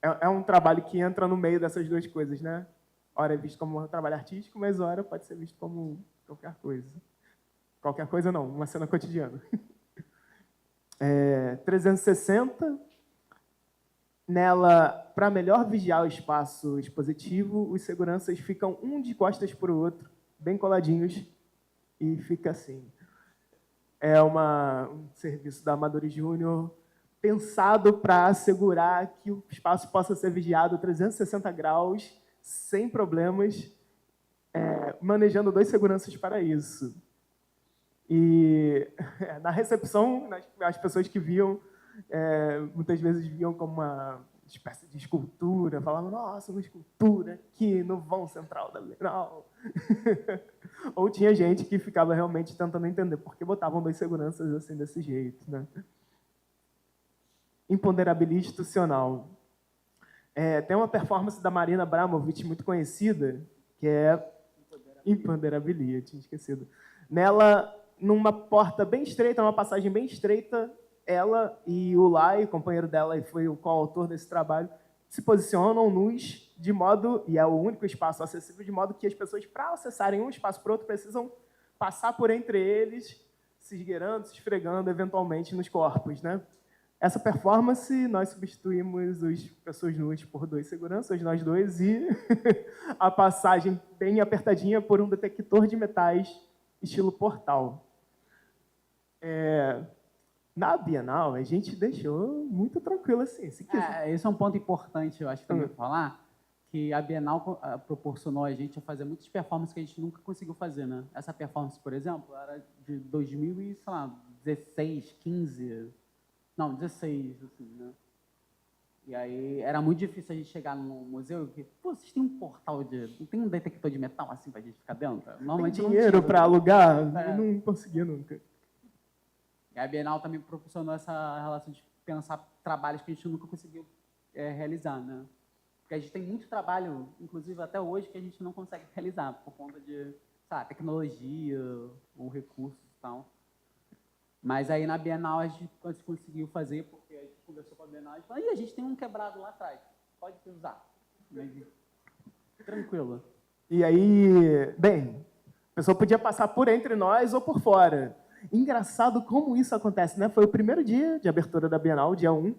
[SPEAKER 2] é um trabalho que entra no meio dessas duas coisas, né? Ora é visto como um trabalho artístico, mas ora pode ser visto como qualquer coisa. Qualquer coisa não, uma cena cotidiana. 360. Nela, para melhor vigiar o espaço expositivo, os seguranças ficam um de costas para o outro, bem coladinhos, e fica assim. É um serviço da Amadori Júnior pensado para assegurar que o espaço possa ser vigiado 360 graus, sem problemas, manejando 2 seguranças para isso. E na recepção, as pessoas que viam, muitas vezes viam como uma espécie de escultura, falavam, nossa, uma escultura aqui no vão central da Bienal. Ou tinha gente que ficava realmente tentando entender por que botavam 2 seguranças assim desse jeito, né? Imponderabilidade institucional. Tem uma performance da Marina Abramovic muito conhecida, que é Imponderabilidade, tinha esquecido. Nela, numa porta bem estreita, numa passagem bem estreita, ela e o Lai, companheiro dela, e foi o coautor desse trabalho, se posicionam nus de modo, e é o único espaço acessível, de modo que as pessoas, para acessarem um espaço para o outro, precisam passar por entre eles, se esgueirando, se esfregando, eventualmente, nos corpos, né? Essa performance, nós substituímos as pessoas nuas por 2 seguranças, nós 2, e a passagem bem apertadinha por um detector de metais, estilo portal. Na Bienal, a gente deixou muito tranquilo assim.
[SPEAKER 3] Esse é um ponto importante, eu acho, também falar, que a Bienal proporcionou a gente a fazer muitas performances que a gente nunca conseguiu fazer, né? Essa performance, por exemplo, era de 2016, 15... Não, 16, assim, né? E aí era muito difícil a gente chegar no museu e vocês têm um portal não tem um detector de metal assim pra gente ficar dentro?
[SPEAKER 2] Normalmente tem dinheiro para alugar? Não conseguia nunca.
[SPEAKER 3] E a Bienal também proporcionou essa relação de pensar trabalhos que a gente nunca conseguiu realizar, né? Porque a gente tem muito trabalho, inclusive até hoje, que a gente não consegue realizar por conta de, tecnologia ou recursos e tal. Mas aí na Bienal a gente conseguiu fazer, porque a gente conversou com a Bienal e falou, a gente tem um quebrado lá atrás, pode usar. Mas, tranquilo.
[SPEAKER 2] E aí, bem, a pessoa podia passar por entre nós ou por fora. Engraçado como isso acontece, né? Foi o primeiro dia de abertura da Bienal, dia 1.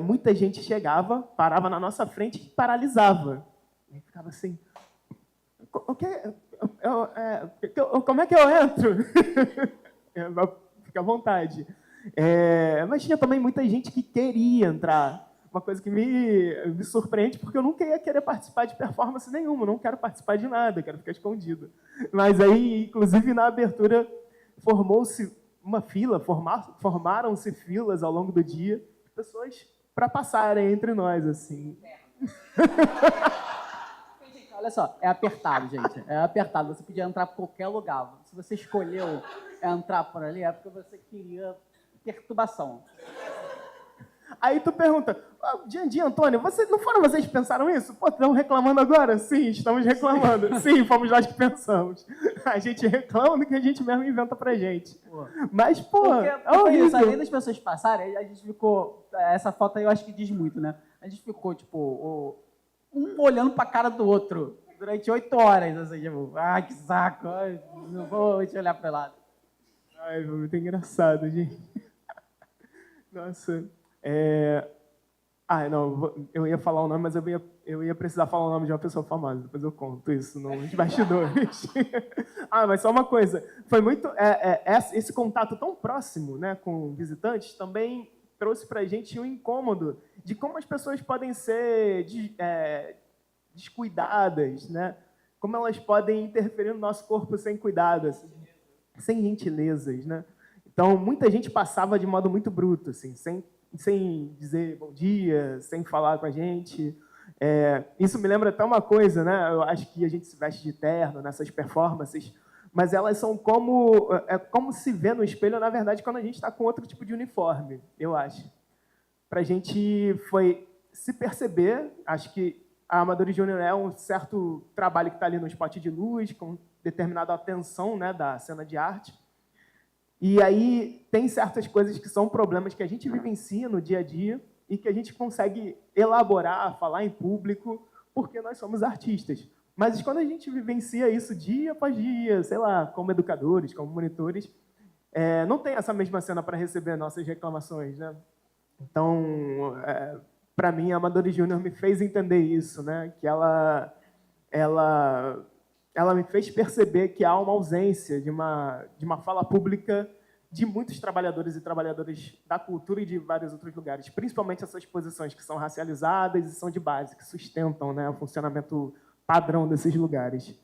[SPEAKER 2] Muita gente chegava, parava na nossa frente e paralisava. E ficava assim, como é que eu entro? Fica à vontade. Mas tinha também muita gente que queria entrar. Uma coisa que me surpreende, porque eu nunca ia querer participar de performance nenhuma, eu não quero participar de nada, quero ficar escondido. Mas aí, inclusive, na abertura, formou-se uma fila, formaram-se filas ao longo do dia, pessoas para passarem entre nós, assim.
[SPEAKER 3] Olha só, é apertado, gente. É apertado. Você podia entrar por qualquer lugar. Se você escolheu entrar por ali, é porque você queria perturbação.
[SPEAKER 2] Aí tu pergunta, Jandir, Antônio, não foram vocês que pensaram isso? Pô, estão reclamando agora? Sim, estamos reclamando. Sim, fomos nós que pensamos. A gente reclama do que a gente mesmo inventa pra gente. Pô. Mas, pô,
[SPEAKER 3] é horrível. Isso, além das pessoas passarem, a gente ficou... Essa foto aí eu acho que diz muito, né? A gente ficou, tipo, um olhando pra cara do outro durante 8 horas, assim, tipo, ai, que saco, ai, não vou te olhar pra lá.
[SPEAKER 2] Ai, muito engraçado, gente. Nossa, não, eu ia falar o nome, mas eu ia precisar falar o nome de uma pessoa famosa, depois eu conto isso nos bastidores. Mas só uma coisa, foi muito... esse contato tão próximo, né, com visitantes também trouxe pra gente um incômodo de como as pessoas podem ser descuidadas, né? Como elas podem interferir no nosso corpo sem cuidado, assim, sem gentilezas, né? Então, muita gente passava de modo muito bruto, assim, sem dizer bom dia, sem falar com a gente. Isso me lembra até uma coisa, né? Eu acho que a gente se veste de terno nessas performances, mas elas são como se vê no espelho, na verdade, quando a gente está com outro tipo de uniforme, eu acho. Para a gente foi se perceber, acho que a Amadores Júnior é um certo trabalho que está ali no spot de luz, com determinada atenção, né, da cena de arte. E aí tem certas coisas que são problemas que a gente vivencia no dia a dia e que a gente consegue elaborar, falar em público, porque nós somos artistas. Mas quando a gente vivencia isso dia após dia, sei lá, como educadores, como monitores, não tem essa mesma cena para receber nossas reclamações, né? Então, para mim, a Amadores Júnior me fez entender isso, né? Que ela me fez perceber que há uma ausência de uma fala pública de muitos trabalhadores e trabalhadoras da cultura e de vários outros lugares, principalmente essas posições que são racializadas e são de base, que sustentam, né, o funcionamento padrão desses lugares.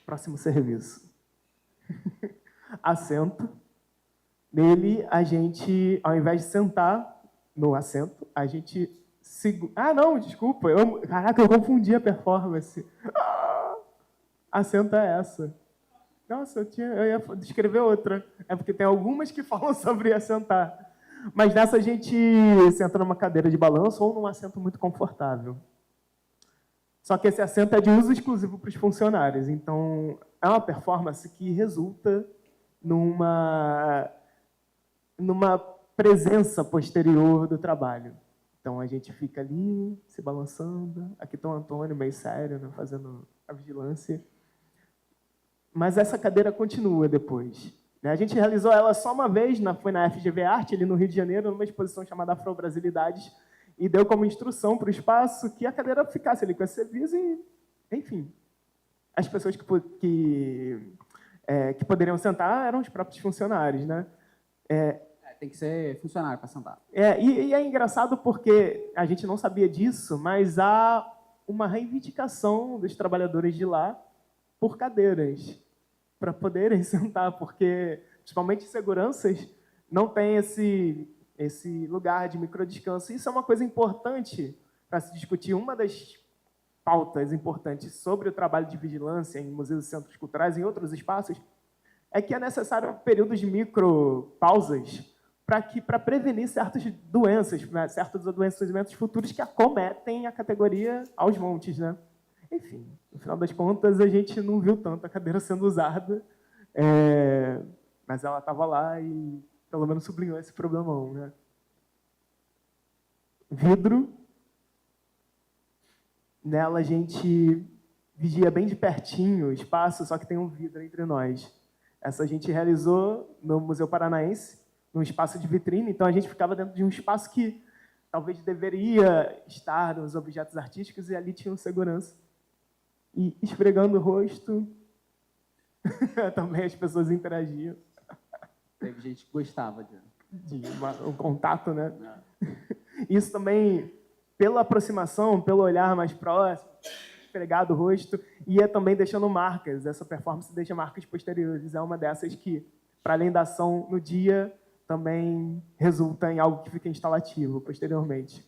[SPEAKER 2] Próximo serviço. Assento. Nele, a gente, ao invés de sentar no assento, a gente... não, desculpa. Caraca, eu confundi a performance. A assento é essa. Nossa, eu ia descrever outra. É porque tem algumas que falam sobre assentar. Mas nessa a gente senta numa cadeira de balanço ou num assento muito confortável. Só que esse assento é de uso exclusivo para os funcionários. Então, é uma performance que resulta numa presença posterior do trabalho. Então, a gente fica ali, se balançando. Aqui está o Antônio, meio sério, né, fazendo a vigilância. Mas essa cadeira continua depois. A gente realizou ela só uma vez, foi na FGV Arte, ali no Rio de Janeiro, numa exposição chamada Afro-Brasilidades, e deu como instrução para o espaço que a cadeira ficasse ali com esse serviço e, enfim, as pessoas que poderiam sentar eram os próprios funcionários, né?
[SPEAKER 3] Tem que ser funcionário para sentar.
[SPEAKER 2] E é engraçado porque a gente não sabia disso, mas há uma reivindicação dos trabalhadores de lá por cadeiras, para poderem sentar, porque, principalmente seguranças, não tem esse lugar de microdescanso. Isso é uma coisa importante para se discutir. Uma das pautas importantes sobre o trabalho de vigilância em museus e centros culturais e em outros espaços é que é necessário períodos de micropausas para prevenir certas doenças, né, certos adoecimentos futuros que acometem a categoria aos montes, né? Enfim, no final das contas, a gente não viu tanto a cadeira sendo usada, mas ela estava lá e, pelo menos, sublinhou esse problemão, né? Vidro. Nela, a gente vigia bem de pertinho o espaço, só que tem um vidro entre nós. Essa a gente realizou no Museu Paranaense, num espaço de vitrine, então a gente ficava dentro de um espaço que talvez deveria estar nos objetos artísticos, e ali tinha um segurança. E esfregando o rosto, também as pessoas interagiam.
[SPEAKER 3] Teve gente que gostava
[SPEAKER 2] de um contato, né? Isso também, pela aproximação, pelo olhar mais próximo, esfregado o rosto, ia também deixando marcas. Essa performance deixa marcas posteriores. É uma dessas que, para além da ação no dia, também resulta em algo que fica instalativo posteriormente.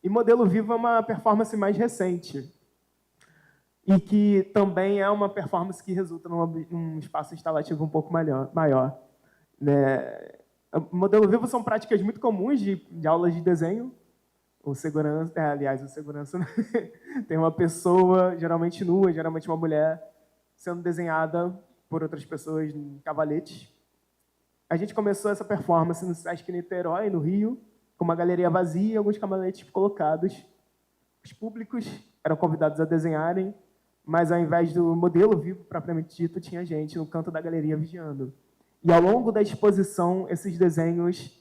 [SPEAKER 2] E Modelo Vivo é uma performance mais recente e que também é uma performance que resulta num espaço instalativo um pouco maior, né? O modelo vivo são práticas muito comuns de aulas de desenho. O segurança, aliás, o segurança, né? Tem uma pessoa, geralmente nua, geralmente uma mulher, sendo desenhada por outras pessoas em cavaletes. A gente começou essa performance no Sesc Niterói, no Rio, com uma galeria vazia e alguns cavaletes colocados. Os públicos eram convidados a desenharem, mas ao invés do modelo vivo propriamente dito, tinha gente no canto da galeria vigiando. E ao longo da exposição, esses desenhos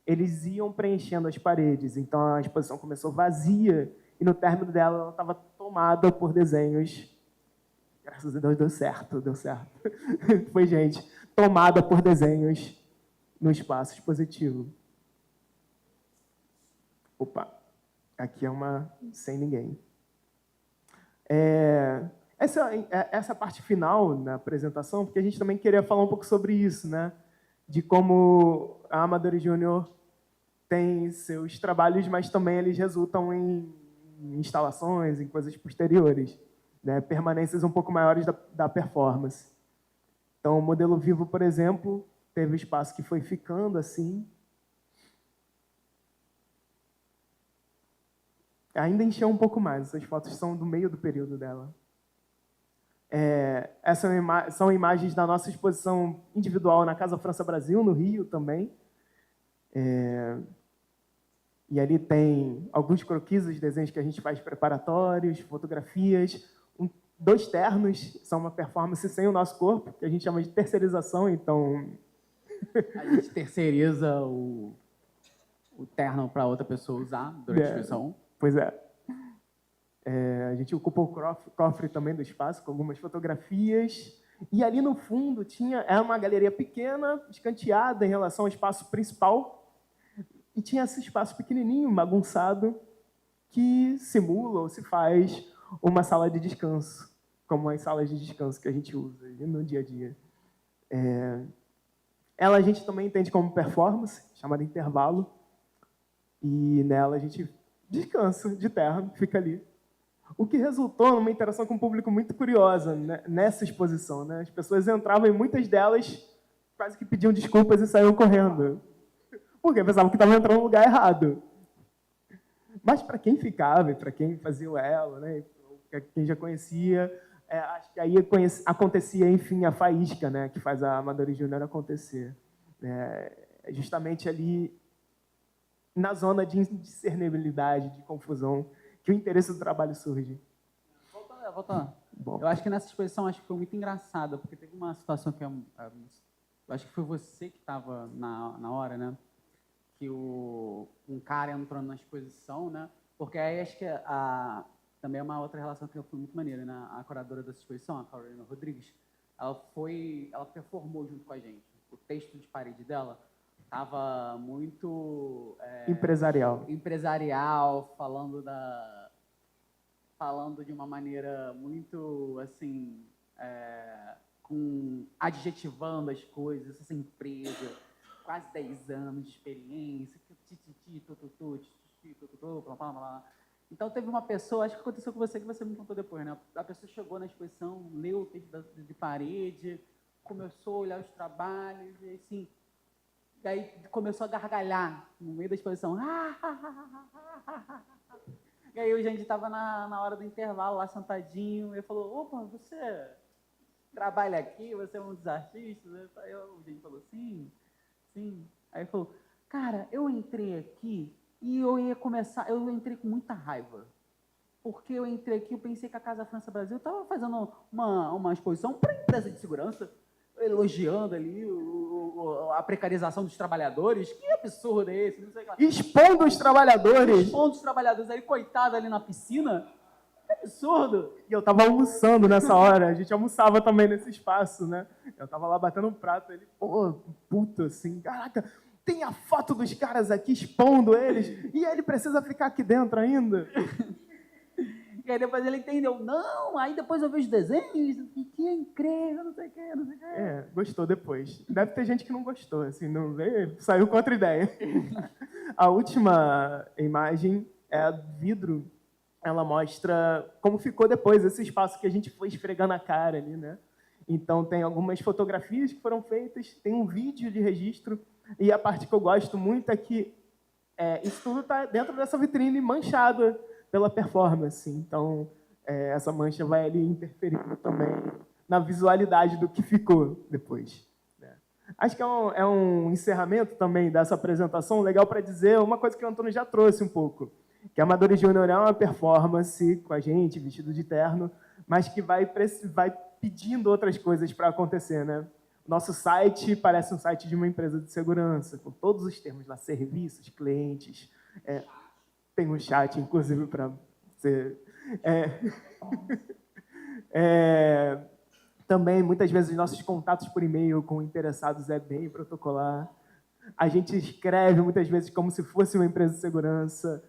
[SPEAKER 2] eles iam preenchendo as paredes. Então a exposição começou vazia e no término dela ela estava tomada por desenhos. Graças a Deus deu certo, deu certo. Foi gente tomada por desenhos no espaço expositivo. Opa, aqui é uma sem ninguém. Essa parte final na apresentação, porque a gente também queria falar um pouco sobre isso, né? De como a Amadori Júnior tem seus trabalhos, mas também eles resultam em instalações, em coisas posteriores, né? Permanências um pouco maiores da performance. Então, o modelo vivo, por exemplo, teve um espaço que foi ficando assim. Ainda encheu um pouco mais, essas fotos são do meio do período dela. Essas são imagens da nossa exposição individual na Casa França Brasil, no Rio também. E ali tem alguns croquis, os desenhos que a gente faz preparatórios, fotografias, 2 ternos, são uma performance sem o nosso corpo, que a gente chama de terceirização, então...
[SPEAKER 3] A gente terceiriza o terno para outra pessoa usar durante a exposição.
[SPEAKER 2] Pois é. A gente ocupa o cofre também do espaço, com algumas fotografias. E ali no fundo era uma galeria pequena, escanteada em relação ao espaço principal. E tinha esse espaço pequenininho, bagunçado, que simula ou se faz uma sala de descanso, como as salas de descanso que a gente usa no dia a dia. Ela a gente também entende como performance, chamada intervalo. E nela a gente descansa de terno, fica ali. O que resultou numa interação com o público muito curiosa, né, nessa exposição, né? As pessoas entravam e muitas delas quase que pediam desculpas e saíam correndo. Porque pensavam que estavam entrando no lugar errado. Mas para quem ficava e para quem fazia o elo, né, quem já conhecia, acho que aí acontecia, enfim, a faísca, né, que faz a Amadori Júnior acontecer. Justamente ali na zona de indiscernibilidade, de confusão, que o interesse do trabalho surge.
[SPEAKER 3] Voltando.
[SPEAKER 2] Bom.
[SPEAKER 3] Eu acho que nessa exposição acho que foi muito engraçada, porque teve uma situação que eu acho que foi você que estava na hora, né? Que um cara entrou na exposição, né? Porque aí acho que também é uma outra relação que foi muito maneira, né? A curadora dessa exposição, a Carolina Rodrigues, ela performou junto com a gente. O texto de parede dela estava muito empresarial, falando de uma maneira muito assim, adjetivando as coisas, essa empresa, quase 10 anos de experiência, blá, blá, blá. Então teve uma pessoa, acho que aconteceu com você, que você me contou depois, né? A pessoa chegou na exposição, leu o texto de parede, começou a olhar os trabalhos, e assim, daí começou a gargalhar no meio da exposição. E aí o gente estava na hora do intervalo, lá sentadinho, e falou, opa, você trabalha aqui, você é um dos artistas? Aí o gente falou, sim. Aí ele falou, cara, eu entrei aqui e eu entrei com muita raiva. Porque eu entrei aqui, eu pensei que a Casa França Brasil estava fazendo uma exposição para a empresa de segurança, elogiando ali a precarização dos trabalhadores. Que absurdo é esse? Não sei o que lá.
[SPEAKER 2] Expondo os trabalhadores.
[SPEAKER 3] Aí, coitado ali na piscina. Que absurdo.
[SPEAKER 2] E eu estava almoçando nessa hora. A gente almoçava também nesse espaço, né? Eu estava lá batendo um prato. Ele, puto assim, caraca, tem a foto dos caras aqui expondo eles. E ele precisa ficar aqui dentro ainda.
[SPEAKER 3] E aí depois ele entendeu, não, aí depois eu vejo desenhos, que é incrível, não sei o quê.
[SPEAKER 2] Gostou depois. Deve ter gente que não gostou, assim, não veio, saiu com outra ideia. A última imagem é a vidro, ela mostra como ficou depois, esse espaço que a gente foi esfregando a cara ali, né? Então tem algumas fotografias que foram feitas, tem um vídeo de registro, E a parte que eu gosto muito é que isso tudo está dentro dessa vitrine manchada pela performance. Então, essa mancha vai ali interferindo também na visualidade do que ficou depois. Acho que é um encerramento também dessa apresentação legal para dizer uma coisa que o Antônio já trouxe um pouco, que Amadores Júnior é uma performance com a gente, vestido de terno, mas que vai pedindo outras coisas para acontecer, né? Nosso site parece um site de uma empresa de segurança, com todos os termos lá, serviços, clientes, tem um chat, inclusive, para você... Também, muitas vezes, nossos contatos por e-mail com interessados é bem protocolar. A gente escreve, muitas vezes, como se fosse uma empresa de segurança.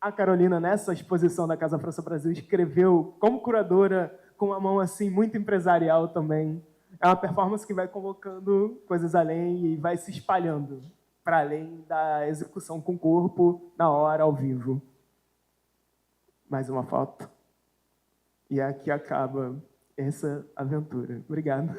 [SPEAKER 2] A Carolina, nessa exposição da Casa França Brasil, escreveu como curadora, com uma mão assim muito empresarial também. É uma performance que vai convocando coisas além e vai se espalhando para além da execução com o corpo, na hora, ao vivo. Mais uma foto. E aqui acaba essa aventura. Obrigado.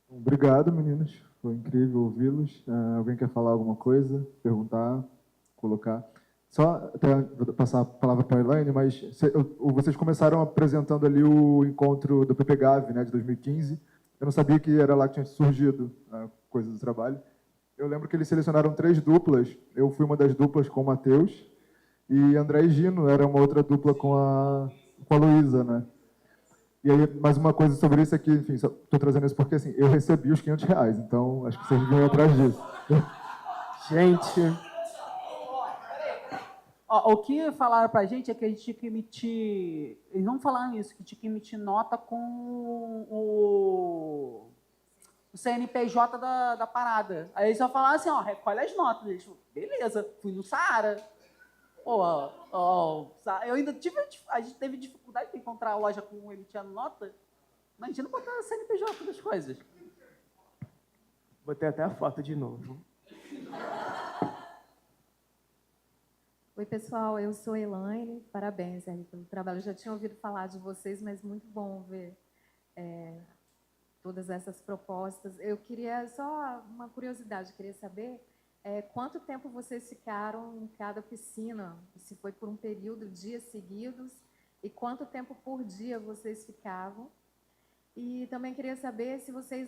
[SPEAKER 1] Obrigado, meninos. Foi incrível ouvi-los. Alguém quer falar alguma coisa? Perguntar? Colocar? Só até vou passar a palavra para a Elaine, mas vocês começaram apresentando ali o encontro do PPGAV, né, de 2015. Eu não sabia que era lá que tinha surgido a coisa do trabalho. Eu lembro que eles selecionaram 3 duplas. Eu fui uma das duplas com o Matheus. E André e Gino era uma outra dupla com a Luísa, né? E aí, mais uma coisa sobre isso aqui, enfim, estou trazendo isso porque, assim, eu recebi os R$500, então acho que vocês vão atrás disso.
[SPEAKER 2] Gente...
[SPEAKER 3] O que falaram pra gente é que a gente tinha que emitir... Eles não falaram isso, que tinha que emitir nota com o CNPJ da parada. Aí eles só falaram assim, recolhe as notas. Eles falaram, beleza, fui no Saara. Eu ainda a gente teve dificuldade de encontrar a loja com emitindo nota. Imagina botar a CNPJ das coisas.
[SPEAKER 2] Botei até a foto de novo.
[SPEAKER 4] Oi, pessoal, eu sou Elaine. Parabéns, pelo trabalho. Eu já tinha ouvido falar de vocês, mas muito bom ver todas essas propostas. Eu queria, só uma curiosidade, queria saber quanto tempo vocês ficaram em cada piscina, se foi por um período, dias seguidos, e quanto tempo por dia vocês ficavam. E também queria saber se vocês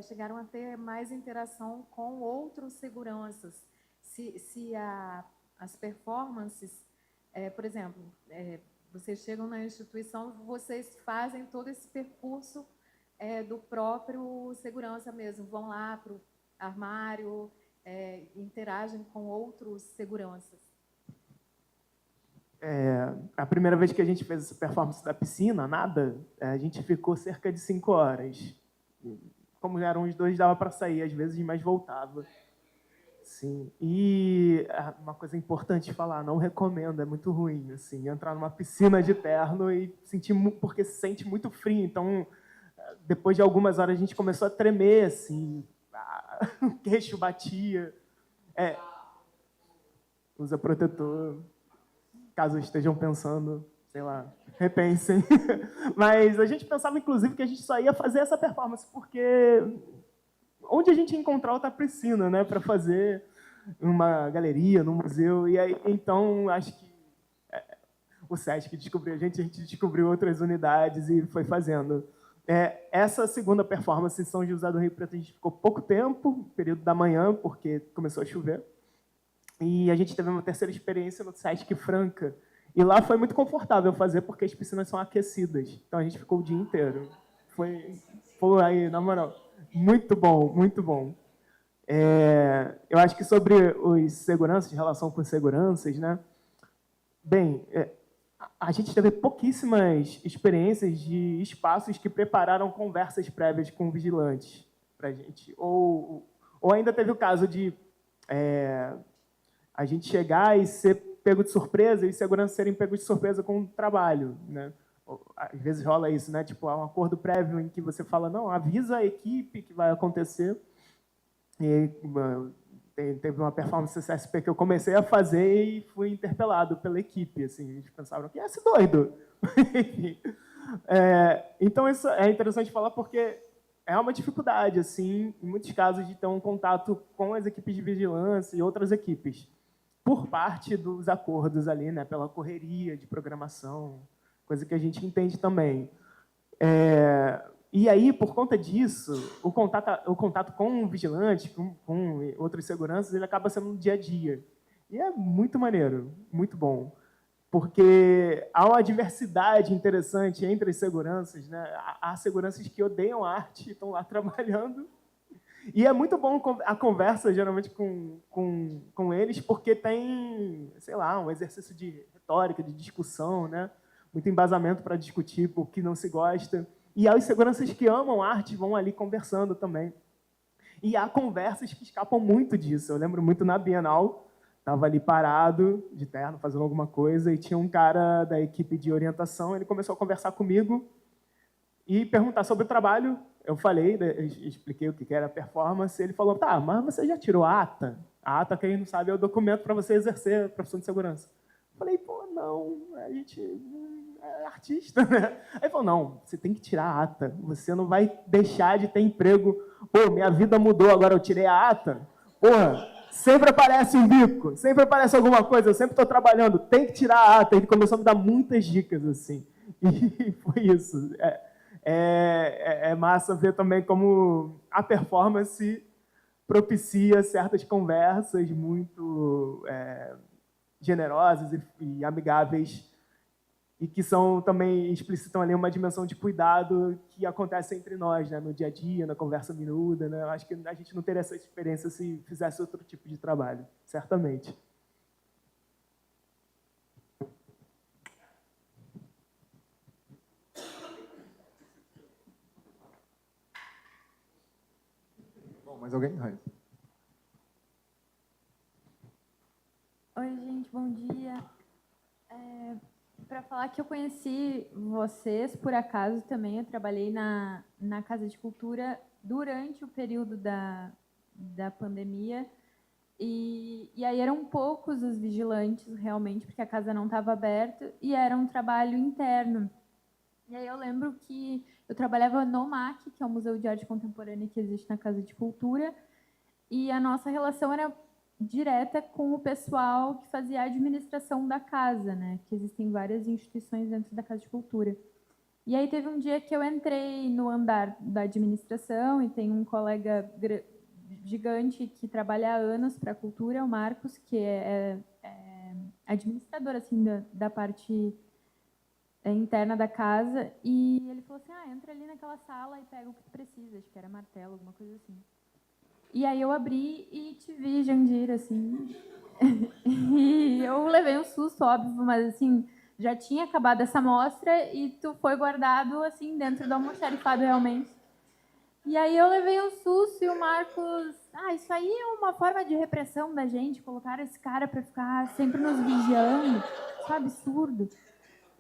[SPEAKER 4] chegaram a ter mais interação com outros seguranças, se as performances, por exemplo, vocês chegam na instituição, vocês fazem todo esse percurso do próprio segurança mesmo, vão lá para o armário, interagem com outros seguranças.
[SPEAKER 2] A primeira vez que a gente fez essa performance da piscina, a gente ficou cerca de 5 horas. Como eram os 2, dava para sair às vezes, mas voltava. Sim. E uma coisa importante falar, não recomendo, é muito ruim, assim, entrar numa piscina de terno e sentir, porque se sente muito frio. Então, depois de algumas horas, a gente começou a tremer, assim, o queixo batia. Usa protetor, caso estejam pensando, sei lá, repensem. Mas a gente pensava, inclusive, que a gente só ia fazer essa performance, porque onde a gente ia encontrar outra piscina, né, para fazer uma galeria, num museu. E aí, então, acho que o SESC descobriu a gente descobriu outras unidades e foi fazendo. Essa segunda performance em São José do Rio Preto, a gente ficou pouco tempo, período da manhã, porque começou a chover. E a gente teve uma terceira experiência no SESC Franca. E lá foi muito confortável fazer, porque as piscinas são aquecidas. Então, a gente ficou o dia inteiro. Foi aí, na moral, muito bom, muito bom. Eu acho que sobre os seguranças, relação com seguranças, né? Bem, a gente teve pouquíssimas experiências de espaços que prepararam conversas prévias com vigilantes para a gente. Ou ainda teve o caso de a gente chegar e ser pego de surpresa e os seguranças serem pegos de surpresa com o trabalho, né? Às vezes rola isso, né? Tipo, há um acordo prévio em que você fala, não, avisa a equipe que vai acontecer. E teve uma performance CSP que eu comecei a fazer e fui interpelado pela equipe. Assim, eles pensaram que é esse doido. Então, isso é interessante falar porque é uma dificuldade, assim, em muitos casos, de ter um contato com as equipes de vigilância e outras equipes, por parte dos acordos ali, né, pela correria de programação, coisa que a gente entende também. E aí, por conta disso, o contato com o vigilante, com outros seguranças, ele acaba sendo no dia a dia. E é muito maneiro, muito bom. Porque há uma diversidade interessante entre as seguranças, né? Há seguranças que odeiam arte e estão lá trabalhando. E é muito bom a conversa, geralmente, com eles, porque tem, sei lá, um exercício de retórica, de discussão, né? Muito embasamento para discutir o que não se gosta. E as seguranças que amam arte vão ali conversando também. E há conversas que escapam muito disso. Eu lembro muito na Bienal, estava ali parado, de terno, fazendo alguma coisa, e tinha um cara da equipe de orientação, ele começou a conversar comigo e perguntar sobre o trabalho. Eu falei, expliquei o que era performance, ele falou, tá, mas você já tirou a ata? A ata, quem não sabe, é o documento para você exercer a profissão de segurança. Eu falei, pô, não, a gente é artista, né? Aí ele falou, não, você tem que tirar a ata, você não vai deixar de ter emprego. Pô, minha vida mudou, agora eu tirei a ata. Porra, sempre aparece um bico, sempre aparece alguma coisa, eu sempre estou trabalhando, tem que tirar a ata. Ele começou a me dar muitas dicas, assim. E foi isso. É massa ver também como a performance propicia certas conversas muito generosas e amigáveis, e que são também explicitam ali uma dimensão de cuidado que acontece entre nós, né, no dia a dia, na conversa miúda, né? Eu acho que a gente não teria essa experiência se fizesse outro tipo de trabalho, certamente.
[SPEAKER 1] Bom, mais alguém? Raíssa?
[SPEAKER 5] Oi, gente, bom dia. Para falar que eu conheci vocês, por acaso, também eu trabalhei na Casa de Cultura durante o período da pandemia, e aí eram poucos os vigilantes, realmente, porque a casa não estava aberta, e era um trabalho interno. E aí eu lembro que eu trabalhava no MAC, que é o Museu de Arte Contemporânea que existe na Casa de Cultura, e a nossa relação era direta com o pessoal que fazia a administração da casa, né? Que existem várias instituições dentro da Casa de Cultura. E aí teve um dia que eu entrei no andar da administração e tem um colega gigante que trabalha há anos para a cultura, o Marcos, que é administrador assim da parte interna da casa, e ele falou assim, entra ali naquela sala e pega o que tu precisa, acho que era martelo, alguma coisa assim. E aí eu abri e te vi, Jandir, assim. E eu levei um susto, óbvio, mas assim, já tinha acabado essa mostra e tu foi guardado assim dentro do almoxarifado realmente. E aí eu levei um susto e o Marcos, isso aí é uma forma de repressão da gente, colocar esse cara para ficar sempre nos vigiando, isso é um absurdo.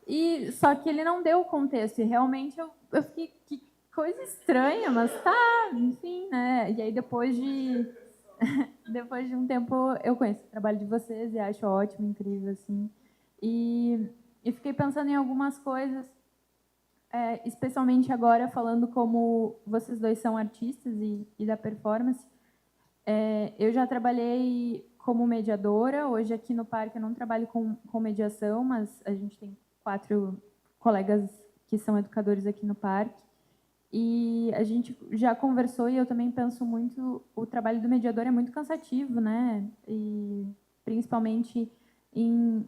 [SPEAKER 5] E só que ele não deu o contexto e realmente eu fiquei, que coisa estranha, mas tá, enfim, né? E aí depois de um tempo eu conheço o trabalho de vocês e acho ótimo, incrível, assim. E fiquei pensando em algumas coisas, especialmente agora falando como vocês dois são artistas e da performance. Eu já trabalhei como mediadora, hoje aqui no parque eu não trabalho com mediação, mas a gente tem 4 colegas que são educadores aqui no parque. E a gente já conversou e eu também penso muito, o trabalho do mediador é muito cansativo, né? E principalmente em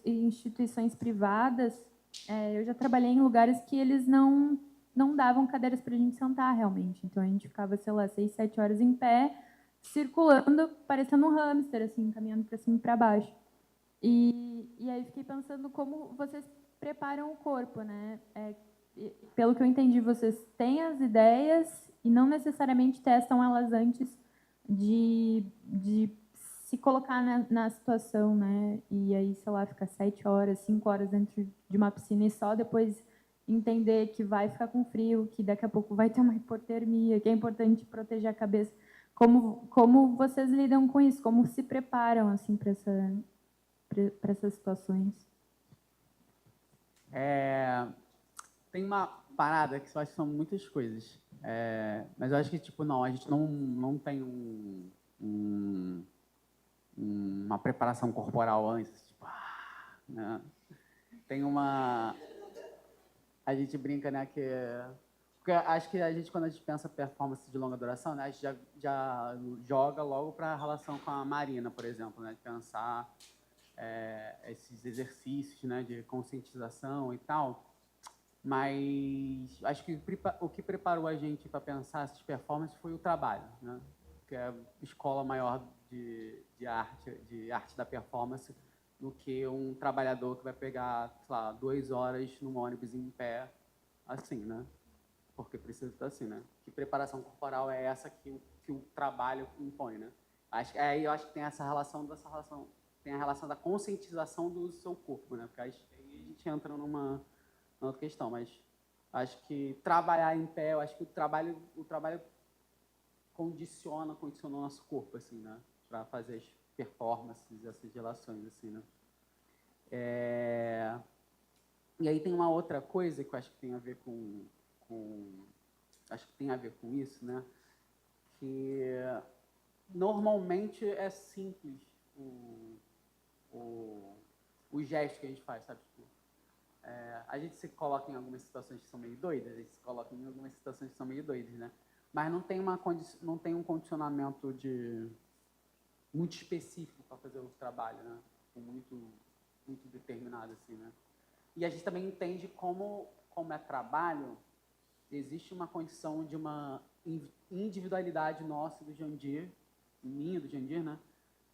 [SPEAKER 5] instituições privadas, eu já trabalhei em lugares que eles não davam cadeiras para a gente sentar realmente. Então a gente ficava, sei lá, 6, 7 horas em pé, circulando, parecendo um hamster, assim, caminhando para cima e para baixo. E aí fiquei pensando como vocês preparam o corpo, né? Pelo que eu entendi, vocês têm as ideias e não necessariamente testam elas antes de se colocar na situação, né? E aí, sei lá, ficar 7 horas, 5 horas dentro de uma piscina e só depois entender que vai ficar com frio, que daqui a pouco vai ter uma hipotermia, que é importante proteger a cabeça. como vocês lidam com isso? Como se preparam assim para essas situações?
[SPEAKER 3] Tem uma parada que eu acho que são muitas coisas. Mas eu acho que, tipo, não, a gente não tem uma preparação corporal antes, tipo, né? Tem uma... A gente brinca, né, que... Porque acho que a gente, quando a gente pensa performance de longa duração, né, a gente já joga logo para a relação com a Marina, por exemplo, né, de pensar esses exercícios, né, de conscientização e tal. Mas acho que o que preparou a gente para pensar essas performances foi o trabalho, né? Que é a escola maior de arte da performance do que um trabalhador que vai pegar, sei lá, 2 horas num ônibus em pé, assim, né? Porque precisa estar assim, né? Que preparação corporal é essa que o trabalho impõe, né? Eu acho que tem essa relação tem a relação da conscientização do seu corpo, né? Porque aí a gente entra numa outra questão, mas acho que trabalhar em pé, eu acho que o trabalho condiciona o nosso corpo, assim, né? Para fazer as performances, essas relações, assim, né? E aí tem uma outra coisa que eu acho que tem a ver acho que tem a ver com isso, né? Que normalmente é simples o gesto que a gente faz, sabe? Tipo, a gente se coloca em algumas situações que são meio doidas, a gente se coloca em algumas situações que são meio doidas, né? Mas não tem um condicionamento muito específico para fazer o trabalho, né? Muito determinado, assim, né? E a gente também entende como é trabalho, existe uma condição de uma individualidade nossa do Jandir, minha do Jandir, né?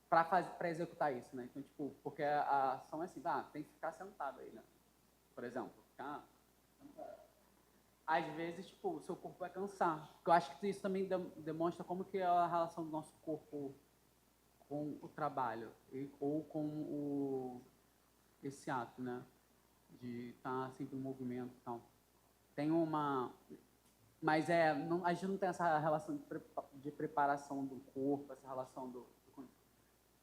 [SPEAKER 3] Para executar isso, né? Então, tipo, porque a ação é assim, tem que ficar sentado aí, né? Por exemplo, às vezes, tipo, o seu corpo vai cansar. Eu acho que isso também demonstra como que é a relação do nosso corpo com o trabalho ou com esse ato, né? De estar sempre em movimento e tal. Tem uma... Mas a gente não tem essa relação de preparação do corpo, essa relação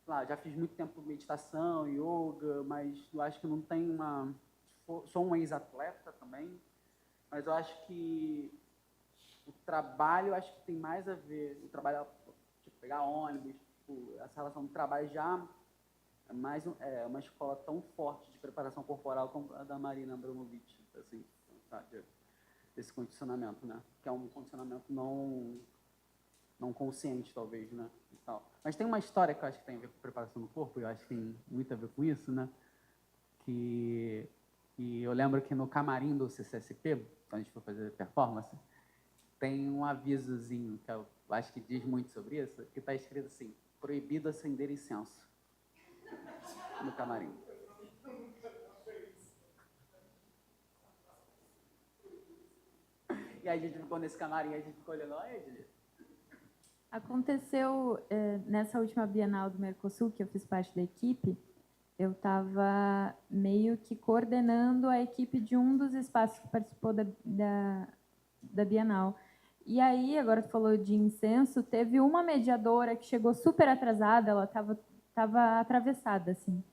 [SPEAKER 3] Claro, já fiz muito tempo meditação, yoga, mas eu acho que não tem uma... Sou um ex-atleta também, mas eu acho que o trabalho, acho que tem mais a ver... O trabalho, tipo, pegar ônibus, tipo, essa relação do trabalho já é mais uma escola tão forte de preparação corporal como a da Marina Abramovic, assim, sabe? Esse condicionamento, né? Que é um condicionamento não consciente, talvez, né? E tal. Mas tem uma história que eu acho que tem a ver com preparação do corpo, e eu acho que tem muito a ver com isso, né? Que eu lembro que no camarim do CCSP, quando a gente foi fazer performance, tem um avisozinho, que eu acho que diz muito sobre isso, que está escrito assim, proibido acender incenso no camarim. E aí a gente ficou nesse camarim, a gente ficou olhando, olha, Edilha.
[SPEAKER 5] Aconteceu nessa última Bienal do Mercosul, que eu fiz parte da equipe, eu estava meio que coordenando a equipe de um dos espaços que participou da Bienal. E aí, agora tu falou de incenso, teve uma mediadora que chegou super atrasada, ela estava atravessada, assim.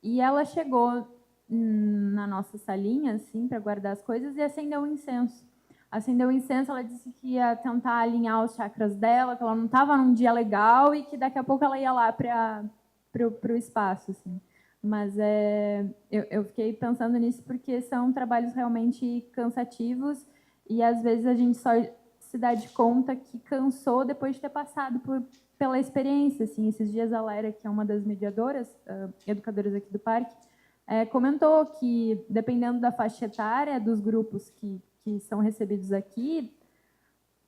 [SPEAKER 5] E ela chegou na nossa salinha, assim, para guardar as coisas e acendeu o incenso. Acendeu o incenso, ela disse que ia tentar alinhar os chakras dela, que ela não estava num dia legal e que daqui a pouco ela ia lá para o espaço, assim. Mas eu fiquei pensando nisso porque são trabalhos realmente cansativos e às vezes a gente só se dá de conta que cansou depois de ter passado pela experiência. Assim, esses dias a Laira, que é uma das mediadoras, educadoras aqui do parque, comentou que, dependendo da faixa etária dos grupos que são recebidos aqui,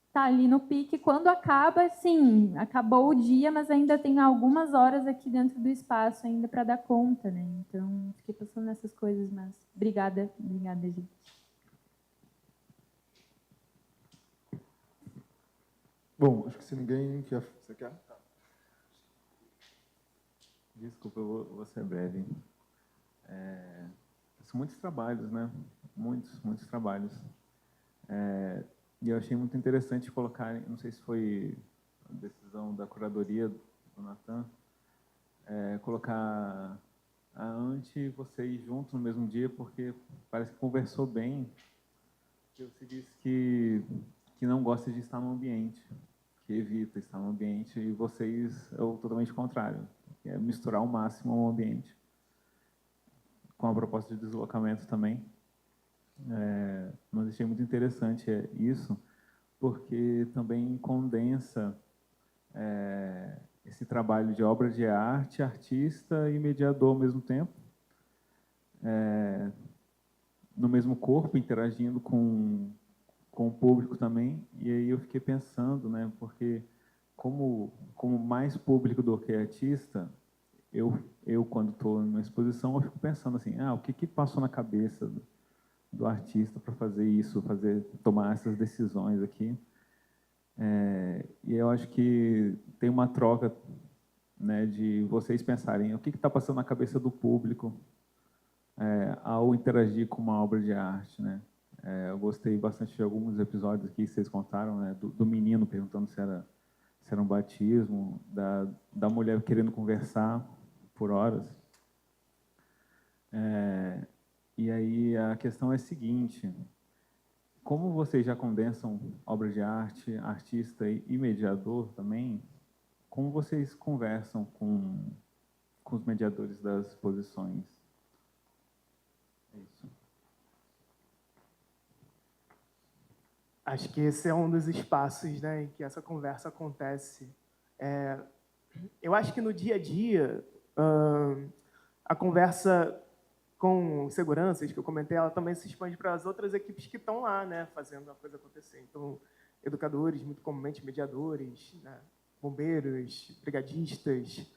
[SPEAKER 5] está ali no pique. Quando acaba, sim, acabou o dia, mas ainda tem algumas horas aqui dentro do espaço ainda para dar conta, né? Então, fiquei pensando nessas coisas, mas obrigada, gente.
[SPEAKER 1] Bom, acho que se ninguém quer... Você quer?
[SPEAKER 6] Desculpa, eu vou ser breve. São muitos trabalhos, né? Muitos trabalhos. E eu achei muito interessante colocar, não sei se foi decisão da curadoria do Natan, colocar a Ante e vocês juntos no mesmo dia, porque parece que conversou bem. Você disse que não gosta de estar no ambiente, que evita estar no ambiente, e vocês é o totalmente contrário, que é misturar ao máximo o ambiente. Com a proposta de deslocamento também. Mas achei muito interessante isso, porque também condensa esse trabalho de obra de arte, artista e mediador ao mesmo tempo, no mesmo corpo, interagindo com o público também. E aí eu fiquei pensando, né, porque como mais público do que artista, eu quando estou numa exposição, eu fico pensando assim, o que passou na cabeça do artista para fazer isso, tomar essas decisões aqui. E eu acho que tem uma troca, né, de vocês pensarem o que está passando na cabeça do público ao interagir com uma obra de arte, né? Eu gostei bastante de alguns episódios aqui que vocês contaram, né, do menino perguntando se era um batismo, da mulher querendo conversar por horas. E aí a questão é a seguinte: como vocês já condensam obra de arte, artista e mediador também, como vocês conversam com os mediadores das exposições? É isso.
[SPEAKER 2] Acho que esse é um dos espaços, né, em que essa conversa acontece. Eu acho que no dia a dia, a conversa com seguranças, que eu comentei, ela também se expande para as outras equipes que estão lá, né, fazendo a coisa acontecer. Então, educadores, muito comumente mediadores, né, bombeiros, brigadistas.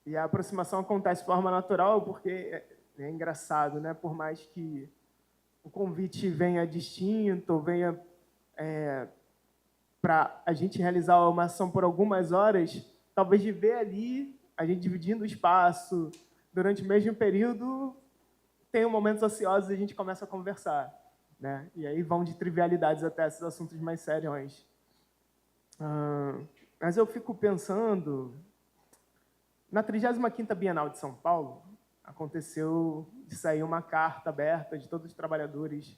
[SPEAKER 2] E a aproximação acontece de forma natural, porque é engraçado, né, por mais que o convite venha distinto, venha para a gente realizar uma ação por algumas horas, talvez de ver ali, a gente dividindo o espaço, durante o mesmo período, tem momentos ociosos e a gente começa a conversar, né? E aí vão de trivialidades até esses assuntos mais sérios. Mas eu fico pensando, na 35ª Bienal de São Paulo, aconteceu de sair uma carta aberta de todos os trabalhadores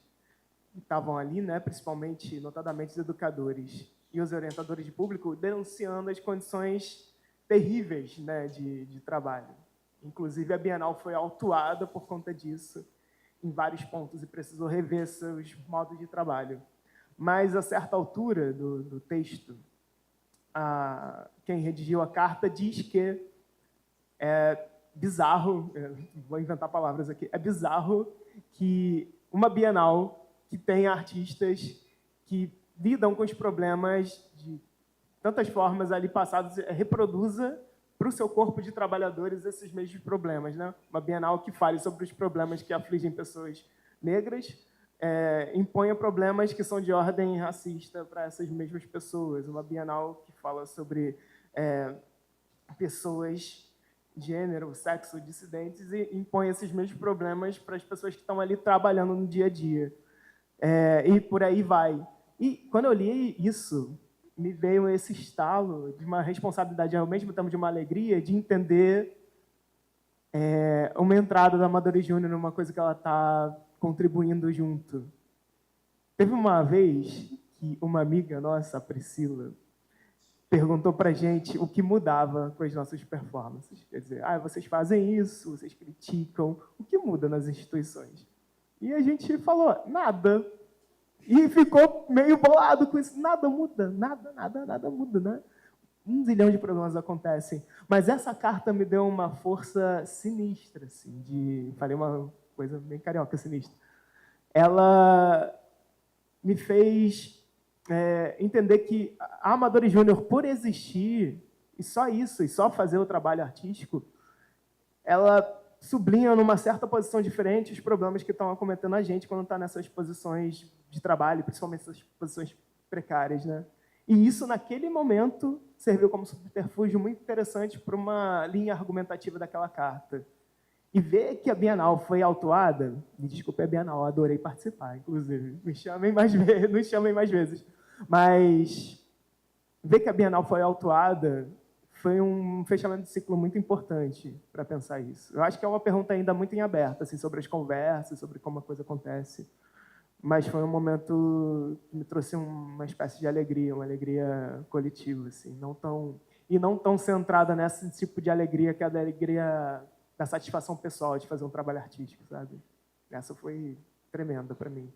[SPEAKER 2] que estavam ali, né, principalmente, notadamente, os educadores e os orientadores de público, denunciando as condições terríveis, né, de trabalho. Inclusive, a Bienal foi autuada por conta disso, em vários pontos, e precisou rever seus modos de trabalho. Mas, a certa altura do texto, quem redigiu a carta diz que é bizarro, vou inventar palavras aqui, é bizarro que uma Bienal que tenha artistas que lidam com os problemas de tantas formas ali passados, reproduza para o seu corpo de trabalhadores esses mesmos problemas, né? Uma Bienal que fale sobre os problemas que afligem pessoas negras, imponha problemas que são de ordem racista para essas mesmas pessoas. Uma Bienal que fala sobre pessoas gênero, sexo, dissidentes, e impõe esses mesmos problemas para as pessoas que estão ali trabalhando no dia a dia. E por aí vai. E quando eu li isso, me veio esse estalo de uma responsabilidade, ao mesmo tempo de uma alegria, de entender uma entrada da Amadores Júnior numa coisa que ela está contribuindo junto. Teve uma vez que uma amiga nossa, a Priscila, perguntou para a gente o que mudava com as nossas performances. Quer dizer, vocês fazem isso, vocês criticam, o que muda nas instituições? E a gente falou, nada. E ficou meio bolado com isso. Nada muda, nada muda, né? 1 zilhão de problemas acontecem. Mas essa carta me deu uma força sinistra, assim, falei uma coisa bem carioca, sinistra. Ela me fez entender que a Amadores Júnior, por existir, e só isso, e só fazer o trabalho artístico, ela sublinha numa certa posição diferente os problemas que estão acometendo a gente quando está nessas posições de trabalho, principalmente essas posições precárias, né? E isso, naquele momento, serviu como subterfúgio muito interessante para uma linha argumentativa daquela carta. E ver que a Bienal foi autuada, me desculpe a Bienal, eu adorei participar, inclusive, me chamem mais vezes, mas ver que a Bienal foi autuada foi um fechamento de ciclo muito importante para pensar isso. Eu acho que é uma pergunta ainda muito em aberto, assim, sobre as conversas, sobre como a coisa acontece. Mas foi um momento que me trouxe uma espécie de alegria, uma alegria coletiva, assim, não tão centrada nesse tipo de alegria que é a alegria da satisfação pessoal de fazer um trabalho artístico, sabe? Essa foi tremenda para mim.